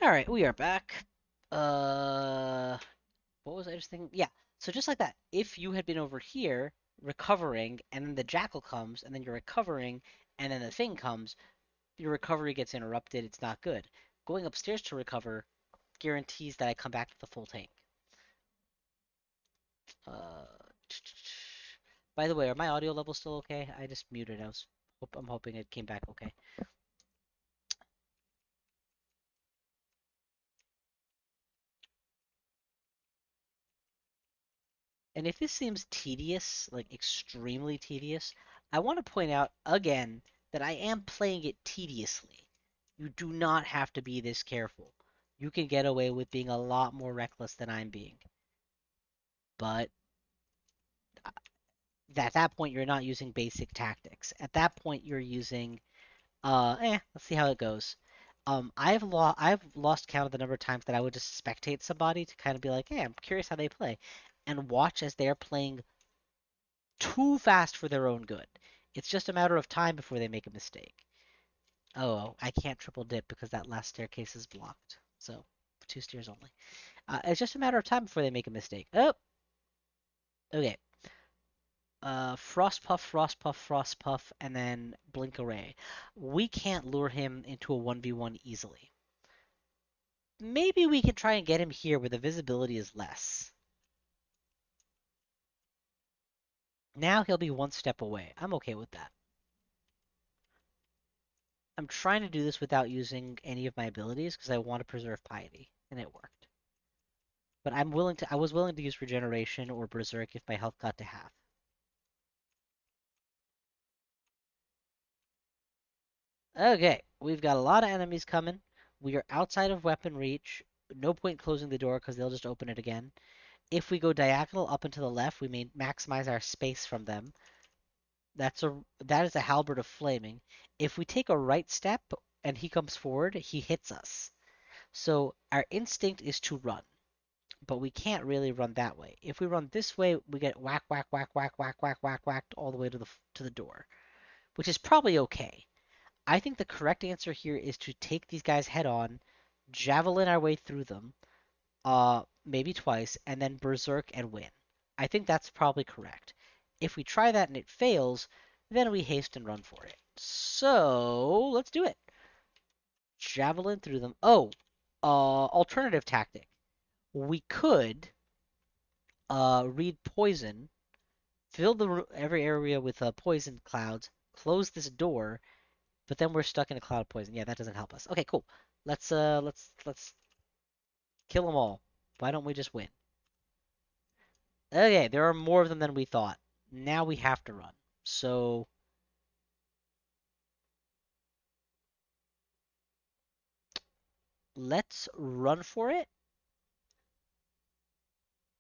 All right, we are back. Uh, what was I just thinking? Yeah, so just like that, if you had been over here recovering, and then the jackal comes, and then you're recovering, and then the thing comes, your recovery gets interrupted. It's not good. Going upstairs to recover guarantees that I come back to the full tank. Uh, by the way, are my audio levels still okay? I just muted. I'm hoping it came back okay. And if this seems tedious, like extremely tedious, I want to point out again that I am playing it tediously. You do not have to be this careful. You can get away with being a lot more reckless than I'm being. But at that point, you're not using basic tactics. At that point, you're using, let's see how it goes. I've lost count of the number of times that I would just spectate somebody to kind of be like, hey, I'm curious how they play, and watch as they're playing too fast for their own good. It's just a matter of time before they make a mistake. Oh, I can't triple dip because that last staircase is blocked. So, 2 stairs only. It's just a matter of time before they make a mistake. Oh, okay. Frost Puff, Frost Puff, Frost Puff, and then Blink Array. We can't lure him into a 1v1 easily. Maybe we can try and get him here where the visibility is less. Now he'll be one step away. I'm okay with that. I'm trying to do this without using any of my abilities because I want to preserve piety, and it worked. But I was willing to use regeneration or berserk if my health got to half. Okay, we've got a lot of enemies coming. We are outside of weapon reach. No point closing the door because they'll just open it again. If we go diagonal up and to the left, we may maximize our space from them. That is a halberd of flaming. If we take a right step and he comes forward, he hits us. So our instinct is to run, but we can't really run that way. If we run this way, we get whack, whack, whack, whack, whack, whack, whack, whacked all the way to the door, which is probably okay. I think the correct answer here is to take these guys head on, javelin our way through them, maybe twice, and then berserk and win. I think that's probably correct. If we try that and it fails, then we haste and run for it. So let's do it. Javelin through them. Oh, alternative tactic. We could read poison, fill every area with poison clouds, close this door, but then we're stuck in a cloud of poison. Yeah, that doesn't help us. Okay, cool. Let's kill them all. Why don't we just win? Okay, there are more of them than we thought. Now we have to run. So let's run for it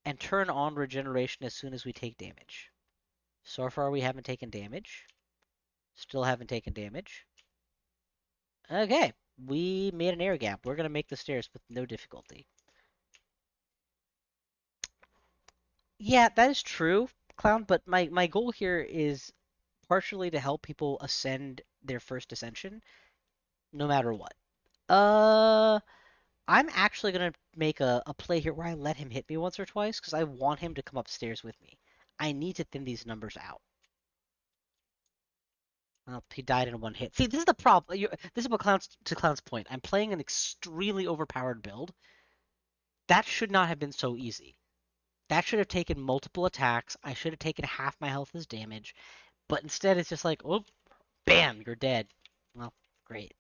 and turn on regeneration as soon as we take damage. So far we haven't taken damage. Still haven't taken damage. Okay, we made an air gap. We're gonna make the stairs with no difficulty. Yeah, that is true, Clown, but my goal here is partially to help people ascend their first ascension, no matter what. Uh, I'm actually gonna make a play here where I let him hit me once or twice because I want him to come upstairs with me. I need to thin these numbers out. Well, he died in one hit. See, this is the problem. This is what Clown's point. I'm playing an extremely overpowered build. That should not have been so easy. That should have taken multiple attacks. I should have taken half my health as damage, but instead it's just like, oh, bam, you're dead. Well. Great.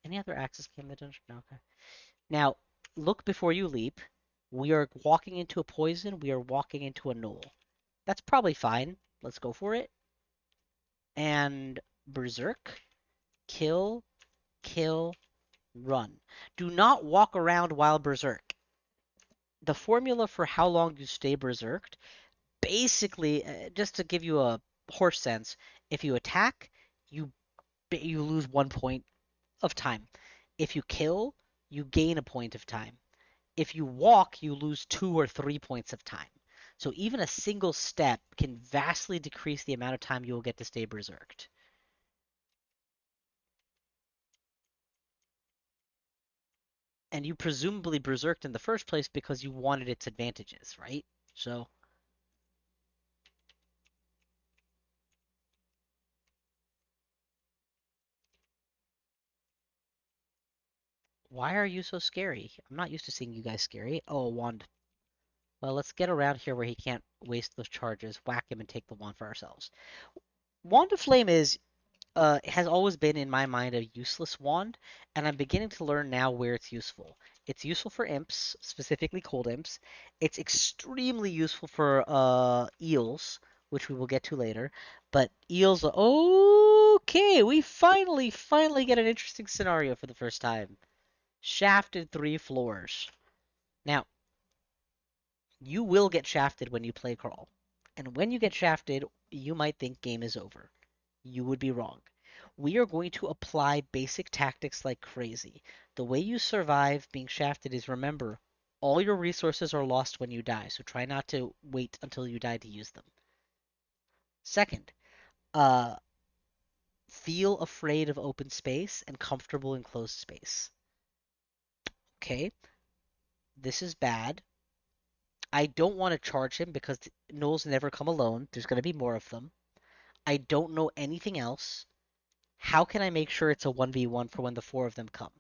Any other access came in the dungeon? No, okay. Now, look before you leap. We are walking into a poison. We are walking into a knoll. That's probably fine. Let's go for it. And Berserk, kill, kill, run. Do not walk around while Berserk. The formula for how long you stay Berserked, basically, just to give you a horse sense, if you attack, you you lose 1 point of time. If you kill, you gain a point of time. If you walk, you lose 2 or 3 points of time. So even a single step can vastly decrease the amount of time you will get to stay berserked. And you presumably berserked in the first place because you wanted its advantages, right? So why are you so scary? I'm not used to seeing you guys scary. Oh, a wand. Well, let's get around here where he can't waste those charges, whack him, and take the wand for ourselves. Wand of Flame is has always been in my mind a useless wand, and I'm beginning to learn now where it's useful. It's useful for imps, specifically cold imps. It's extremely useful for eels, which we will get to later. But eels, okay, we finally get an interesting scenario for the first time. Shafted 3 floors. Now, you will get shafted when you play crawl, and when you get shafted, you might think game is over. You would be wrong. We are going to apply basic tactics like crazy. The way you survive being shafted is, remember, all your resources are lost when you die, so try not to wait until you die to use them. Second, uh, feel afraid of open space and comfortable in closed space. Okay, this is bad. I don't want to charge him because gnolls never come alone. There's going to be more of them. I don't know anything else. How can I make sure it's a 1v1 for when the 4 of them come?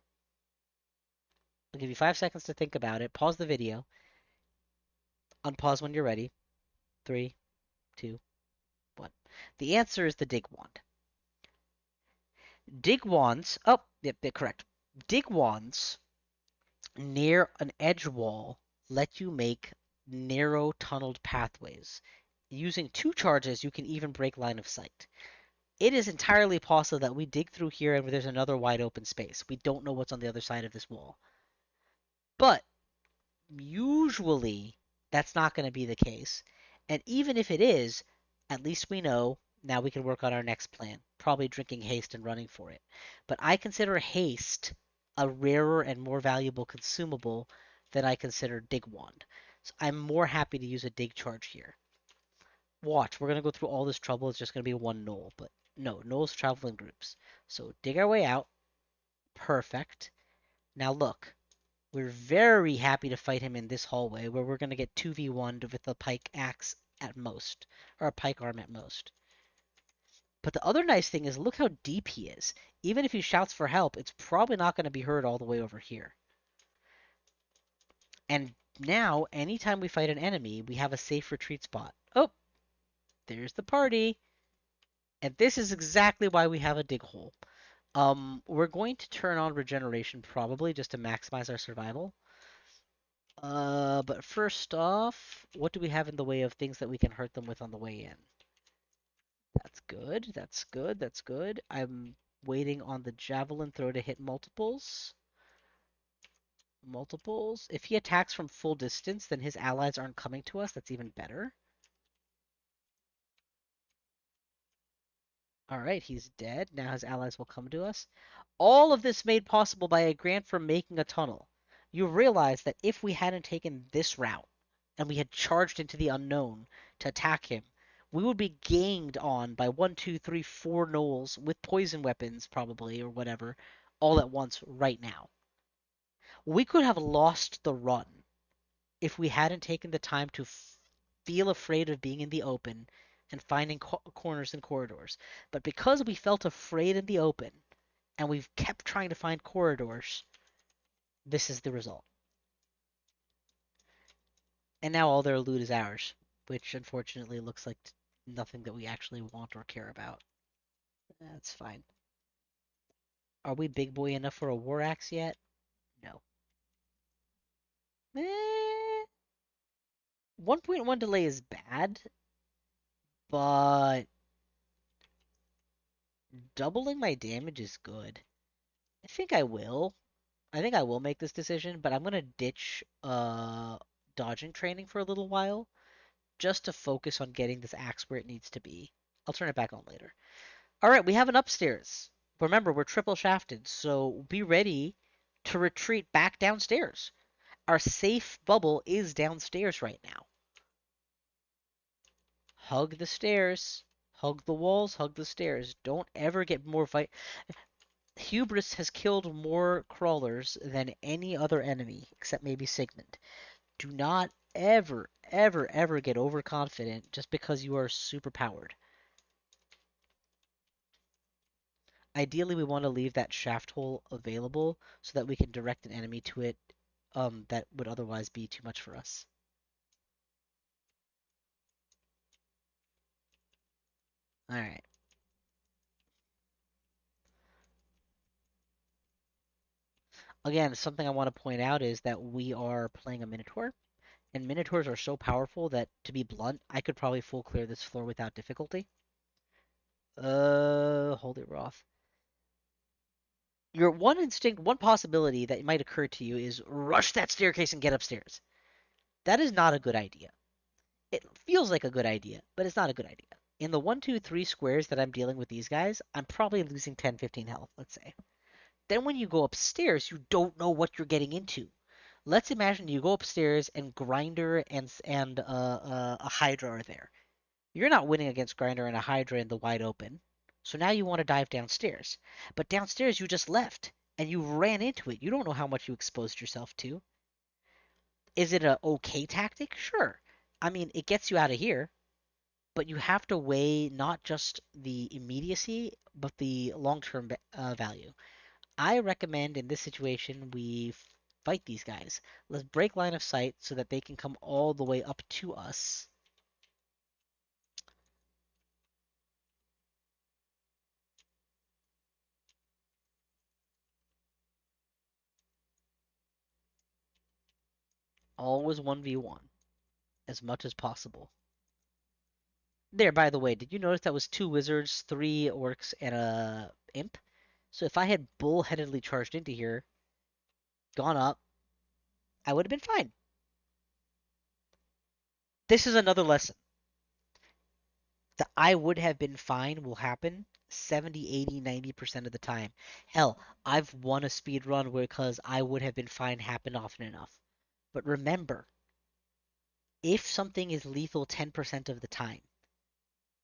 I'll give you 5 seconds to think about it. Pause the video. Unpause when you're ready. 3, 2, 1. The answer is the dig wand. Dig wands. Oh, yep, correct. Dig wands near an edge wall let you make narrow tunneled pathways. Using 2 charges, you can even break line of sight. It is entirely possible that we dig through here and there's another wide open space. We don't know what's on the other side of this wall. But usually that's not going to be the case. And even if it is, at least we know now we can work on our next plan. Probably drinking haste and running for it. But I consider haste a rarer and more valuable consumable than I consider dig wand. So I'm more happy to use a dig charge here. Watch, we're going to go through all this trouble. It's just going to be one knoll. But no, knolls travel in groups. So dig our way out. Perfect. Now look, we're very happy to fight him in this hallway where we're going to get 2v1'd with a pike axe at most, or a pike arm at most. But the other nice thing is look how deep he is. Even if he shouts for help, it's probably not going to be heard all the way over here. And now, anytime we fight an enemy, we have a safe retreat spot. Oh, there's the party. And this is exactly why we have a dig hole. We're going to turn on regeneration probably just to maximize our survival. But first off, what do we have in the way of things that we can hurt them with on the way in? That's good. That's good. That's good. I'm waiting on the javelin throw to hit multiples. Multiples. If he attacks from full distance, then his allies aren't coming to us. That's even better. All right, he's dead. Now his allies will come to us. All of this made possible by a grant for making a tunnel. You realize that if we hadn't taken this route and we had charged into the unknown to attack him, we would be ganged on by 1, 2, 3, 4 gnolls with poison weapons, probably, or whatever, all at once right now. We could have lost the run if we hadn't taken the time to feel afraid of being in the open and finding corners and corridors. But because we felt afraid in the open and we've kept trying to find corridors, this is the result. And now all their loot is ours, which unfortunately looks like nothing that we actually want or care about. That's fine. Are we big boy enough for a war axe yet? No. Eh, 1.1 delay is bad, but doubling my damage is good. I think I will. I think I will make this decision, but I'm gonna ditch dodging training for a little while just to focus on getting this axe where it needs to be. I'll turn it back on later. All right, we have an upstairs. Remember, we're triple shafted, so be ready to retreat back downstairs. Our safe bubble is downstairs right now. Hug the stairs. Hug the walls, hug the stairs. Don't ever get more fight. Hubris has killed more crawlers than any other enemy, except maybe Sigmund. Do not ever, ever, ever get overconfident just because you are super powered. Ideally, we want to leave that shaft hole available so that we can direct an enemy to it that would otherwise be too much for us. Alright. Again, something I want to point out is that we are playing a Minotaur, and Minotaurs are so powerful that, to be blunt, I could probably full clear this floor without difficulty. Holy Wrath. Your one instinct, one possibility that might occur to you is rush that staircase and get upstairs. That is not a good idea. It feels like a good idea, but it's not a good idea. In the 1, 2, 3 squares that I'm dealing with these guys, I'm probably losing 10, 15 health, let's say. Then when you go upstairs, you don't know what you're getting into. Let's imagine you go upstairs and Grinder and a Hydra are there. You're not winning against Grinder and a Hydra in the wide open. So now you want to dive downstairs. But downstairs you just left and you ran into it. You don't know how much you exposed yourself to. Is it a okay tactic? Sure. I mean, it gets you out of here, but you have to weigh not just the immediacy, but the long-term value. I recommend in this situation we fight these guys. Let's break line of sight so that they can come all the way up to us. Always 1v1 as much as possible. There, by the way, did you notice that was 2 wizards, 3 orcs, and a imp? So if I had bullheadedly charged into here, gone up, I would have been fine. This is another lesson. The I would have been fine will happen 70, 80, 90% of the time. Hell, I've won a speed run because I would have been fine happened often enough. But remember, if something is lethal 10% of the time,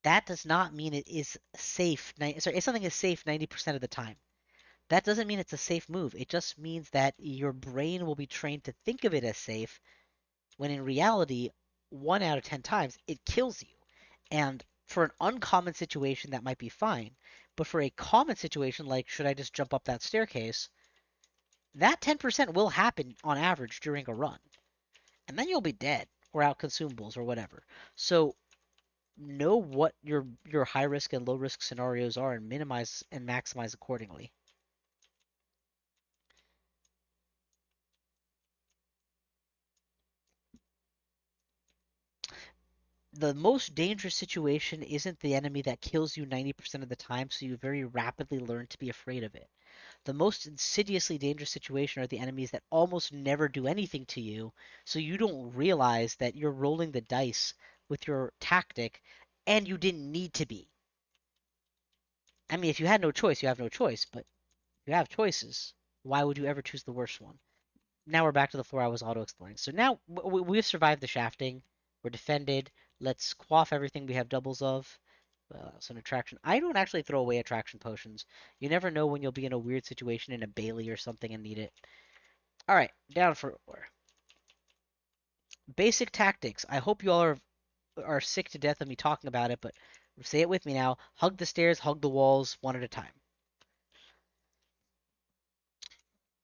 that does not mean it is safe. Sorry, if something is safe 90% of the time, that doesn't mean it's a safe move. It just means that your brain will be trained to think of it as safe when in reality, 1 out of 10 times, it kills you. And for an uncommon situation, that might be fine. But for a common situation, like should I just jump up that staircase, that 10% will happen on average during a run. And then you'll be dead or out consumables or whatever. So know what your high risk and low risk scenarios are and minimize and maximize accordingly. The most dangerous situation isn't the enemy that kills you 90% of the time, so you very rapidly learn to be afraid of it. The most insidiously dangerous situation are the enemies that almost never do anything to you, so you don't realize that you're rolling the dice with your tactic and you didn't need to be. I mean, if you had no choice, you have no choice, but if you have choices, why would you ever choose the worst one? Now we're back to the floor I was auto exploring. So now we've survived the shafting. We're defended. Let's quaff everything we have doubles of. So an attraction. I don't actually throw away attraction potions. You never know when you'll be in a weird situation in a Bailey or something and need it. All right, down for basic tactics. I hope you all are sick to death of me talking about it, but say it with me now. Hug the stairs, hug the walls, one at a time.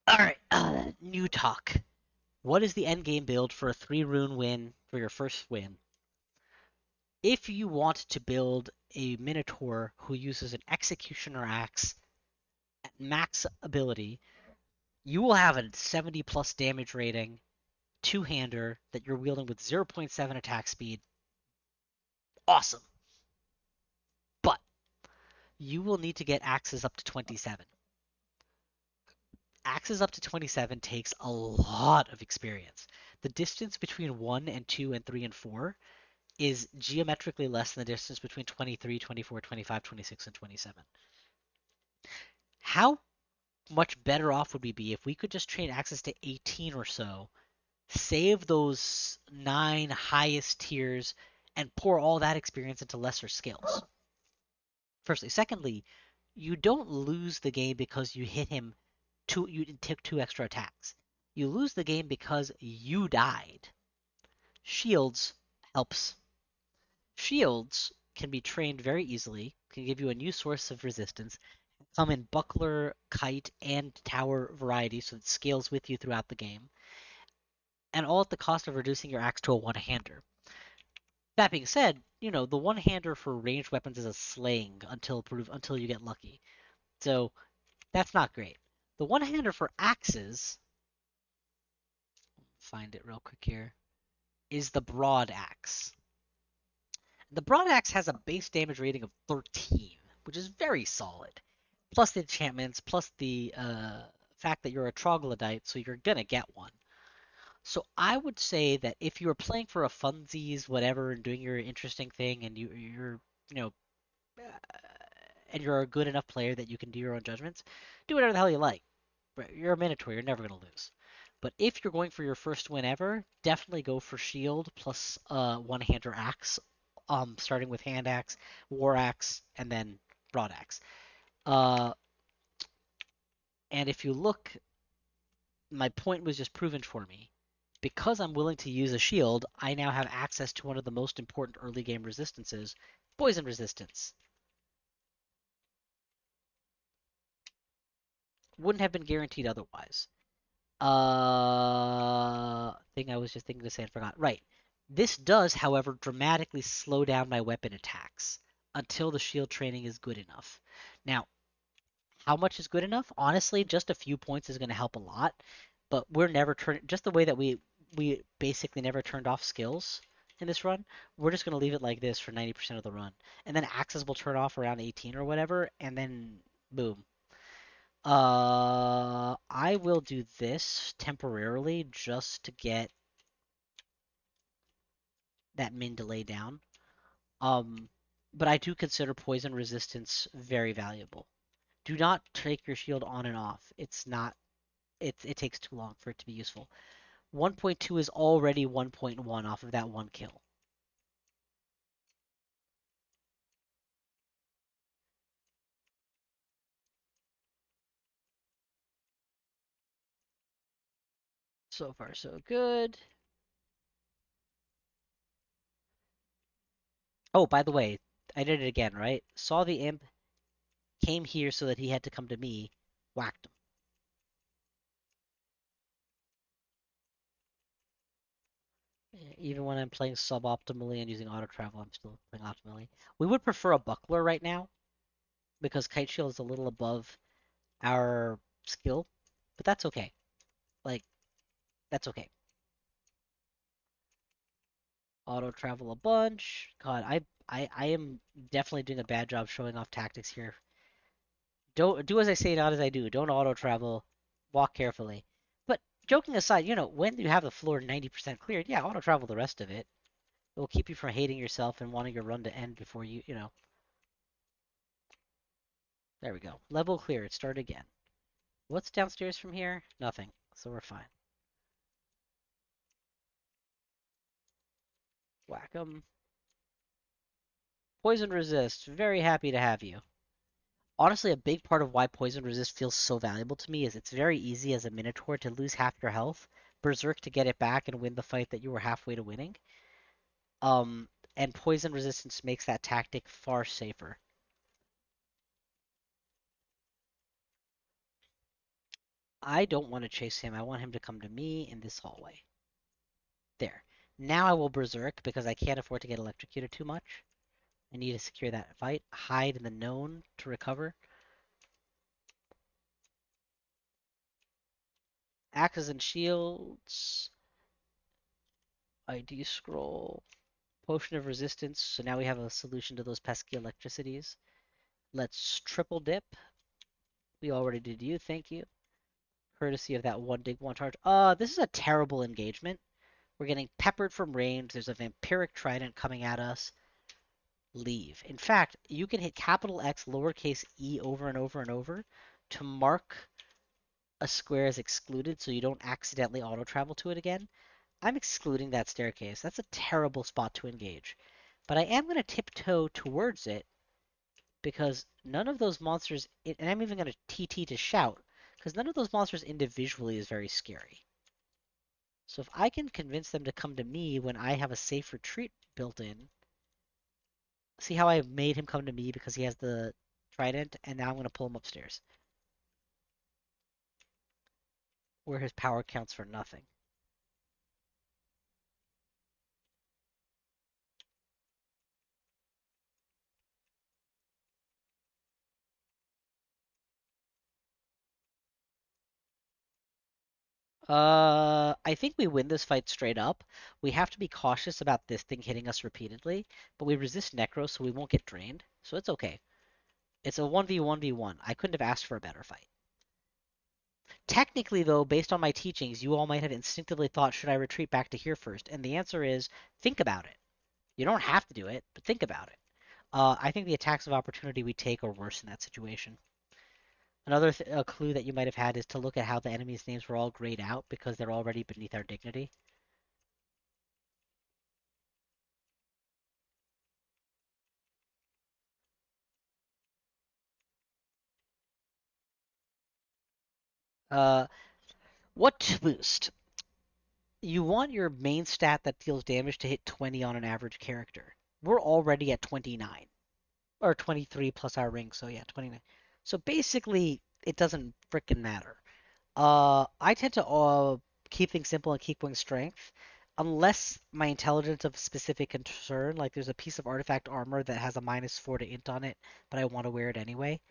All right, new talk. What is the end game build for a 3 rune win for your first win? If you want to build a Minotaur who uses an Executioner Axe at max ability, you will have a 70 plus damage rating, two-hander that you're wielding with 0.7 attack speed. Awesome. But you will need to get axes up to 27. Axes up to 27 takes a lot of experience. The distance between 1 and 2 and 3 and 4 is geometrically less than the distance between 23, 24, 25, 26, and 27. How much better off would we be if we could just train axes to 18 or so, save those 9 highest tiers, and pour all that experience into lesser skills? Firstly. Secondly, you don't lose the game because you hit him you took 2 extra attacks. You lose the game because you died. Shields helps. Shields can be trained very easily, can give you a new source of resistance, come in buckler, kite, and tower variety so it scales with you throughout the game, and all at the cost of reducing your axe to a one-hander. That being said, the one-hander for ranged weapons is a slaying until you get lucky. So that's not great. The one-hander for axes, find it real quick here, is the broad axe. The broad axe has a base damage rating of 13, which is very solid. Plus the enchantments, plus the fact that you're a troglodyte, so you're gonna get one. So I would say that if you were playing for a funsies, whatever, and doing your interesting thing, and you're, you know, and you're a good enough player that you can do your own judgments, do whatever the hell you like. You're a Minotaur, you're never gonna lose. But if you're going for your first win ever, definitely go for shield plus one-hander axe, starting with hand axe, war axe, and then broad axe. Uh, and if you look, my point was just proven for me. Because I'm willing to use a shield, I now have access to one of the most important early game resistances, poison resistance. Wouldn't have been guaranteed otherwise. Thing I was just thinking to say and forgot. Right. This does, however, dramatically slow down my weapon attacks until the shield training is good enough. Now, how much is good enough? Honestly, just a few points is going to help a lot, but we're never turning just the way that we basically never turned off skills in this run. We're just going to leave it like this for 90% of the run. And then axes will turn off around 18 or whatever, and then boom. I will do this temporarily just to get that min delay down. Um, but I do consider poison resistance very valuable. Do not take your shield on and off. It's not. It takes too long for it to be useful. 1.2 is already 1.1 off of that one kill. So far, so good. Oh, by the way, I did it again, right? Saw the imp, came here so that he had to come to me, whacked him. Even when I'm playing suboptimally and using auto travel, I'm still playing optimally. We would prefer a buckler right now because kite shield is a little above our skill, but that's okay. Like, that's okay. Auto travel a bunch. God, I am definitely doing a bad job showing off tactics here. Don't do as I say, not as I do. Don't auto travel. Walk carefully. But joking aside, when you have the floor 90% cleared, yeah, auto travel the rest of it. It will keep you from hating yourself and wanting your run to end before you. There we go. Level cleared. Start again. What's downstairs from here? Nothing. So we're fine. Whack 'em. Poison resist. Very happy to have you. Honestly, a big part of why poison resist feels so valuable to me is it's very easy as a Minotaur to lose half your health, berserk to get it back and win the fight that you were halfway to winning. Um, and poison resistance makes that tactic far safer. I don't want to chase him. I want him to come to me in this hallway. There. Now I will berserk because I can't afford to get electrocuted too much. I need to secure that fight. Hide in the known to recover. Axes and shields. ID scroll. Potion of resistance. So now we have a solution to those pesky electricities. Let's triple dip. We already did you, thank you. Courtesy of that one dig, one charge. This is a terrible engagement. We're getting peppered from range. There's a vampiric trident coming at us. Leave. In fact, you can hit capital X lowercase e over and over and over to mark a square as excluded so you don't accidentally auto travel to it again. I'm excluding that staircase. That's a terrible spot to engage. But I am going to tiptoe towards it because none of those monsters, and I'm even going to TT to shout, because none of those monsters individually is very scary. So if I can convince them to come to me when I have a safe retreat built in, see how I made him come to me because he has the trident, and now I'm going to pull him upstairs, where his power counts for nothing. I think we win this fight straight up. We have to be cautious about this thing hitting us repeatedly, but we resist Necro, so we won't get drained, so it's okay. It's a 1v1v1. I couldn't have asked for a better fight. Technically, though, based on my teachings, you all might have instinctively thought, should I retreat back to here first? And the answer is, think about it. You don't have to do it, but think about it. I think the attacks of opportunity we take are worse in that situation. Another clue that you might have had is to look at how the enemies' names were all grayed out because they're already beneath our dignity. Uh, what to boost? You want your main stat that deals damage to hit 20 on an average character. We're already at 29. Or 23 plus our ring, so yeah, 29. So basically, it doesn't frickin' matter. I tend to keep things simple and keep going strength, unless my intelligence of specific concern, like there's a piece of artifact armor that has a -4 to int on it, but I want to wear it anyway.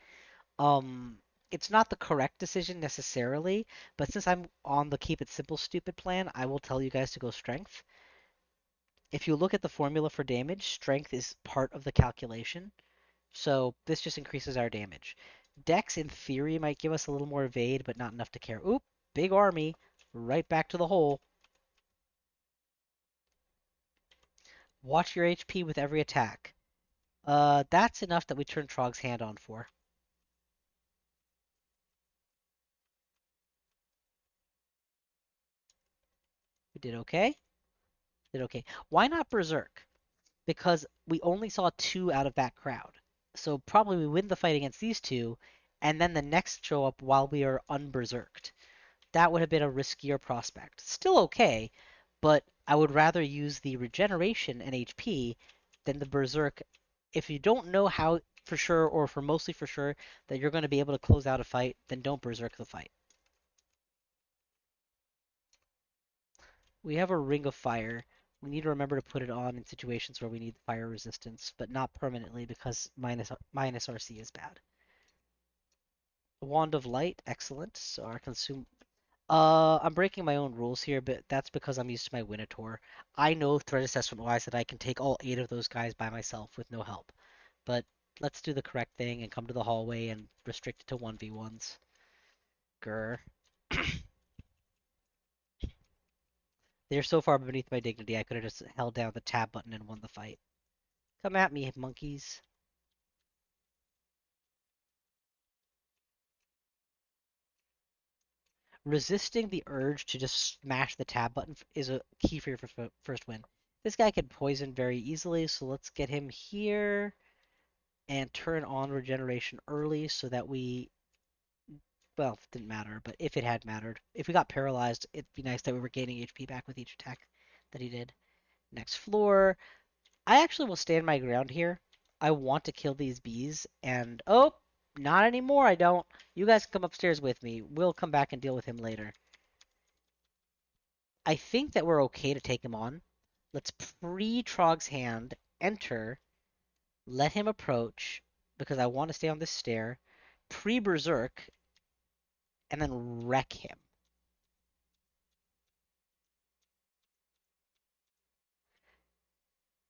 Um, it's not the correct decision necessarily, but since I'm on the keep it simple stupid plan, I will tell you guys to go strength. If you look at the formula for damage, strength is part of the calculation. So this just increases our damage. Dex, in theory, might give us a little more evade, but not enough to care. Oop, big army. Right back to the hole. Watch your HP with every attack. That's enough that we turn Trog's hand on for. We did okay. Did okay. Why not Berserk? Because we only saw two out of that crowd. So probably we win the fight against these two, and then the next show up while we are unberserked. That would have been a riskier prospect. Still okay, but I would rather use the regeneration and HP than the berserk. If you don't know how for sure, or for mostly for sure, that you're going to be able to close out a fight, then don't berserk the fight. We have a ring of fire. We need to remember to put it on in situations where we need fire resistance, but not permanently because minus RC is bad. Wand of Light, excellent. So our consume. I'm breaking my own rules here, but that's because I'm used to my Winotaur. I know threat assessment wise that I can take all 8 of those guys by myself with no help. But let's do the correct thing and come to the hallway and restrict it to 1v1s. Grr. They're so far beneath my dignity, I could have just held down the tab button and won the fight. Come at me, monkeys. Resisting the urge to just smash the tab button is a key for your first win. This guy can poison very easily, so let's get him here and turn on regeneration early so that we, well, it didn't matter, but if it had mattered, if we got paralyzed, it'd be nice that we were gaining HP back with each attack that he did. Next floor. I actually will stand my ground here. I want to kill these bees, and oh, not anymore, I don't. You guys can come upstairs with me. We'll come back and deal with him later. I think that we're okay to take him on. Let's pre-Trog's hand, enter, let him approach, because I want to stay on this stair, pre-Berserk, and then wreck him.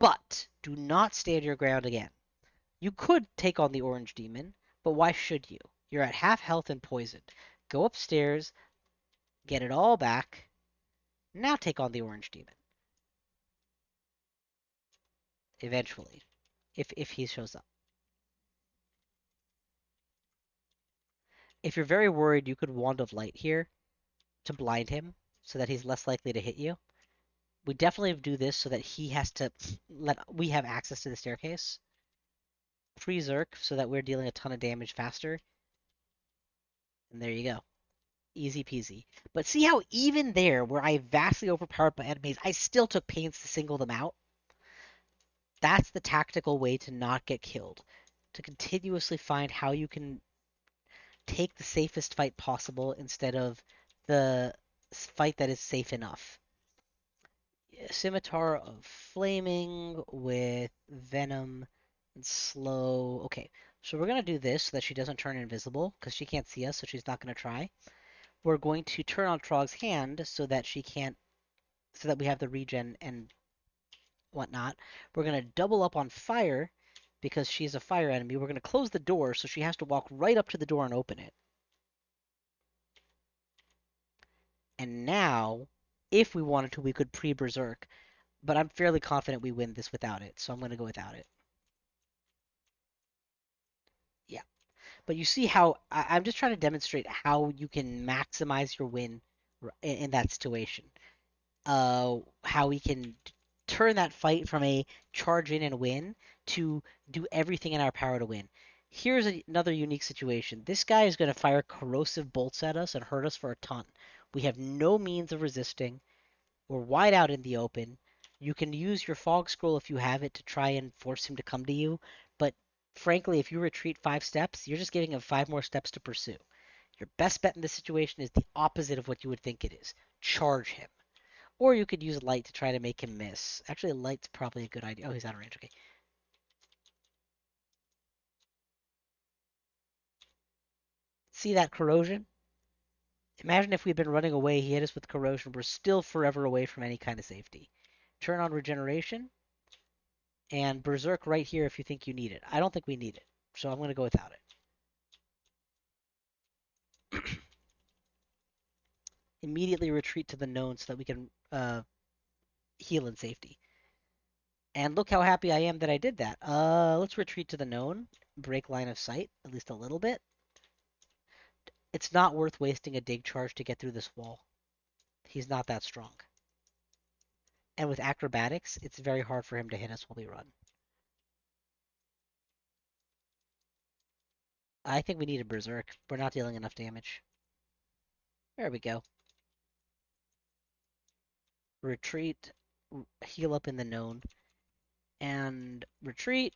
But do not stand your ground again. You could take on the orange demon, but why should you? You're at half health and poisoned. Go upstairs, get it all back. Now take on the orange demon. Eventually, if he shows up. If you're very worried, you could Wand of Light here to blind him so that he's less likely to hit you. We definitely do this so that he has to let we have access to the staircase. Pre-Zerk so that we're dealing a ton of damage faster. And there you go. Easy peasy. But see how even there, where I vastly overpowered my enemies, I still took pains to single them out? That's the tactical way to not get killed. To continuously find how you can take the safest fight possible instead of the fight that is safe enough. Scimitar of Flaming with Venom and Slow. Okay, so we're going to do this so that she doesn't turn invisible because she can't see us, so she's not going to try. We're going to turn on Trog's hand so that she can't, so that we have the regen and whatnot. We're going to double up on Fire because she's a fire enemy. We're going to close the door so she has to walk right up to the door and open it. And now, if we wanted to, we could pre-Berserk, but I'm fairly confident we win this without it, so I'm going to go without it. Yeah. But you see how I'm just trying to demonstrate how you can maximize your win in that situation. How we can turn that fight from a charge in and win to do everything in our power to win. Here's another unique situation. This guy is going to fire corrosive bolts at us and hurt us for a ton. We have no means of resisting. We're wide out in the open. You can use your fog scroll if you have it to try and force him to come to you, but frankly, if you retreat 5 steps, you're just giving him 5 more steps to pursue. Your best bet in this situation is the opposite of what you would think it is. Charge him. Or you could use light to try to make him miss. Actually, light's probably a good idea. Oh, he's out of range. Okay. See that corrosion? Imagine if we'd been running away, he hit us with corrosion. We're still forever away from any kind of safety. Turn on regeneration. And Berserk right here if you think you need it. I don't think we need it, so I'm going to go without it. Immediately retreat to the known so that we can heal in safety. And look how happy I am that I did that. Let's retreat to the known. Break line of sight, at least a little bit. It's not worth wasting a dig charge to get through this wall. He's not that strong. And with acrobatics, it's very hard for him to hit us while we run. I think we need a Berserk. We're not dealing enough damage. There we go. Retreat, heal up in the known, and retreat,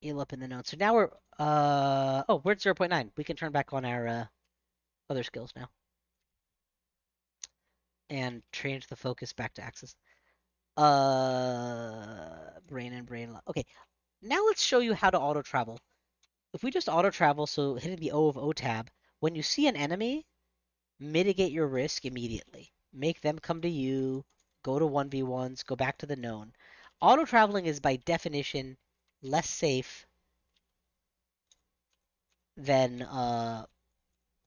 heal up in the known. So now we're at 0.9. We can turn back on our other skills now and change the focus back to axis. Brain and brain. Okay, now let's show you how to auto travel. If we just auto travel, so hitting the O of O tab, when you see an enemy, mitigate your risk immediately. Make them come to you, go to 1v1s, go back to the known. Auto traveling is by definition less safe than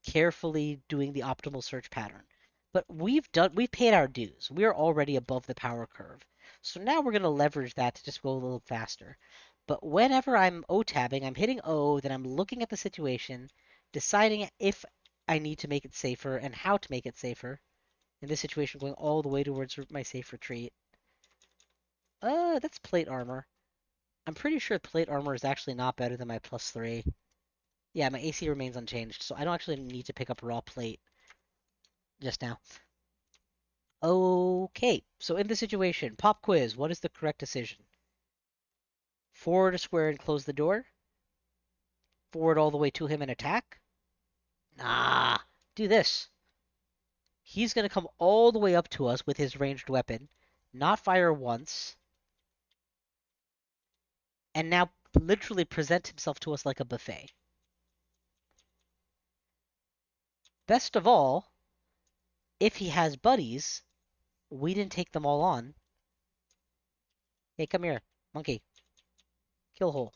carefully doing the optimal search pattern. But we've paid our dues. We're already above the power curve. So now we're going to leverage that to just go a little faster. But whenever I'm O-tabbing, I'm hitting O, then I'm looking at the situation, deciding if I need to make it safer and how to make it safer. In this situation, going all the way towards my safe retreat. That's plate armor. I'm pretty sure plate armor is actually not better than my +3. Yeah, my AC remains unchanged, so I don't actually need to pick up raw plate just now. Okay, so in this situation, pop quiz, what is the correct decision? Forward a square and close the door? Forward all the way to him and attack? Nah, do this. He's going to come all the way up to us with his ranged weapon, not fire once, and now literally present himself to us like a buffet. Best of all, if he has buddies, we didn't take them all on. Hey, come here, monkey. Kill hole.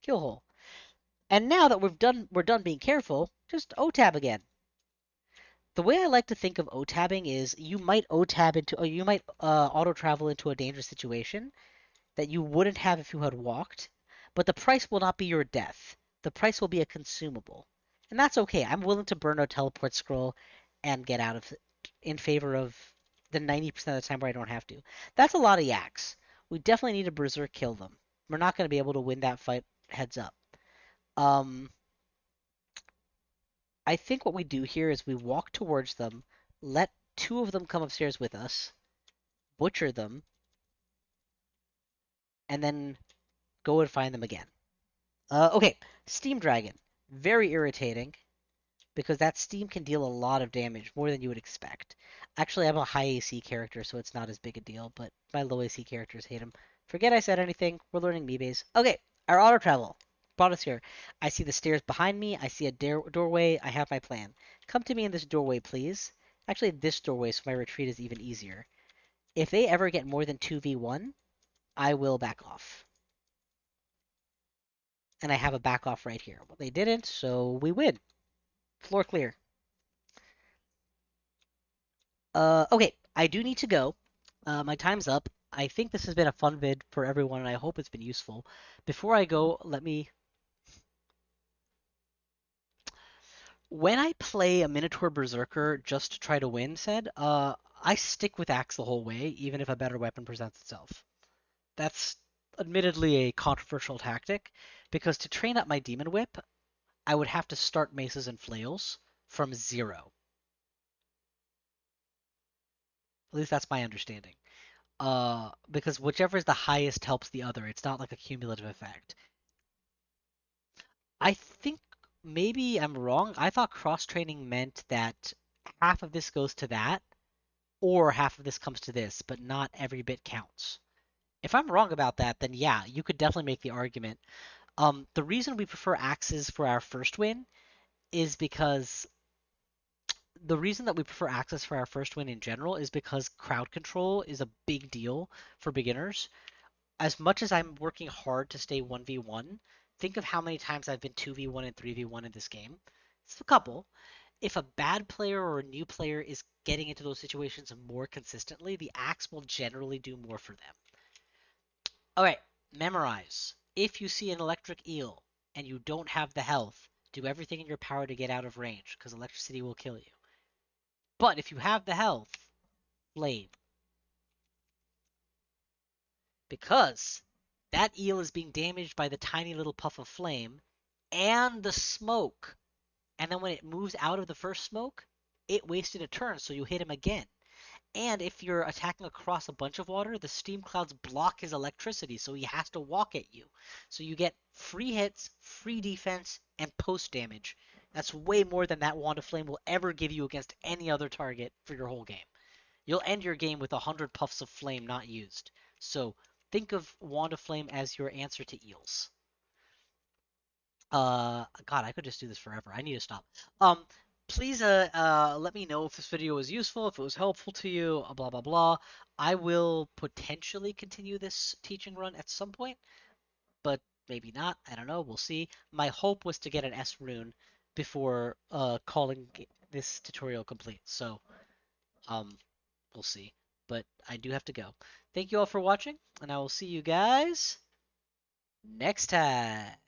Kill hole. And now that we're done being careful, just O-tab again. The way I like to think of O-tabbing is you might O-tab into, or you might auto-travel into a dangerous situation that you wouldn't have if you had walked, but the price will not be your death. The price will be a consumable. And that's okay. I'm willing to burn a teleport scroll and get out of it in favor of the 90% of the time where I don't have to. That's a lot of yaks. We definitely need to berserk kill them. We're not going to be able to win that fight heads up. Um, I think what we do here is we walk towards them, let two of them come upstairs with us, butcher them, and then go and find them again. Okay, Steam Dragon. Very irritating because that steam can deal a lot of damage, more than you would expect. Actually, I'm a high AC character, so it's not as big a deal, but my low AC characters hate him. Forget I said anything. We're learning MiBes. Okay, our auto travel brought us here. I see the stairs behind me. I see a doorway. I have my plan. Come to me in this doorway, please. Actually, this doorway, so my retreat is even easier. If they ever get more than 2v1, I will back off. And I have a back off right here. Well, they didn't, so we win. Floor clear. Okay, I do need to go. My time's up. I think this has been a fun vid for everyone, and I hope it's been useful. Before I go, let me. When I play a Minotaur Berserker just to try to win, I stick with Axe the whole way, even if a better weapon presents itself. That's admittedly a controversial tactic, because to train up my Demon Whip, I would have to start maces and flails from zero. At least that's my understanding. Because whichever is the highest helps the other. It's not like a cumulative effect. I think maybe I'm wrong. I thought cross training meant that half of this goes to that, or half of this comes to this, but not every bit counts. If I'm wrong about that, then yeah, you could definitely make the argument. The reason we prefer axes for our first win is because the reason that we prefer axes for our first win in general is because crowd control is a big deal for beginners. As much as I'm working hard to stay 1v1, think of how many times I've been 2v1 and 3v1 in this game. It's a couple. If a bad player or a new player is getting into those situations more consistently, the axe will generally do more for them. Alright, memorize. If you see an electric eel and you don't have the health, do everything in your power to get out of range, because electricity will kill you. But if you have the health, flame. Because that eel is being damaged by the tiny little puff of flame and the smoke. And then when it moves out of the first smoke, it wasted a turn, so you hit him again. And if you're attacking across a bunch of water, the steam clouds block his electricity, so he has to walk at you. So you get free hits, free defense, and post damage. That's way more than that Wand of Flame will ever give you against any other target for your whole game. You'll end your game with 100 puffs of flame not used. So think of Wand of Flame as your answer to eels. God, I could just do this forever. I need to stop. Um, Please, let me know if this video was useful, if it was helpful to you, blah, blah, blah. I will potentially continue this teaching run at some point, but maybe not. I don't know. We'll see. My hope was to get an S rune before, calling this tutorial complete. So, um, we'll see. But I do have to go. Thank you all for watching, and I will see you guys next time.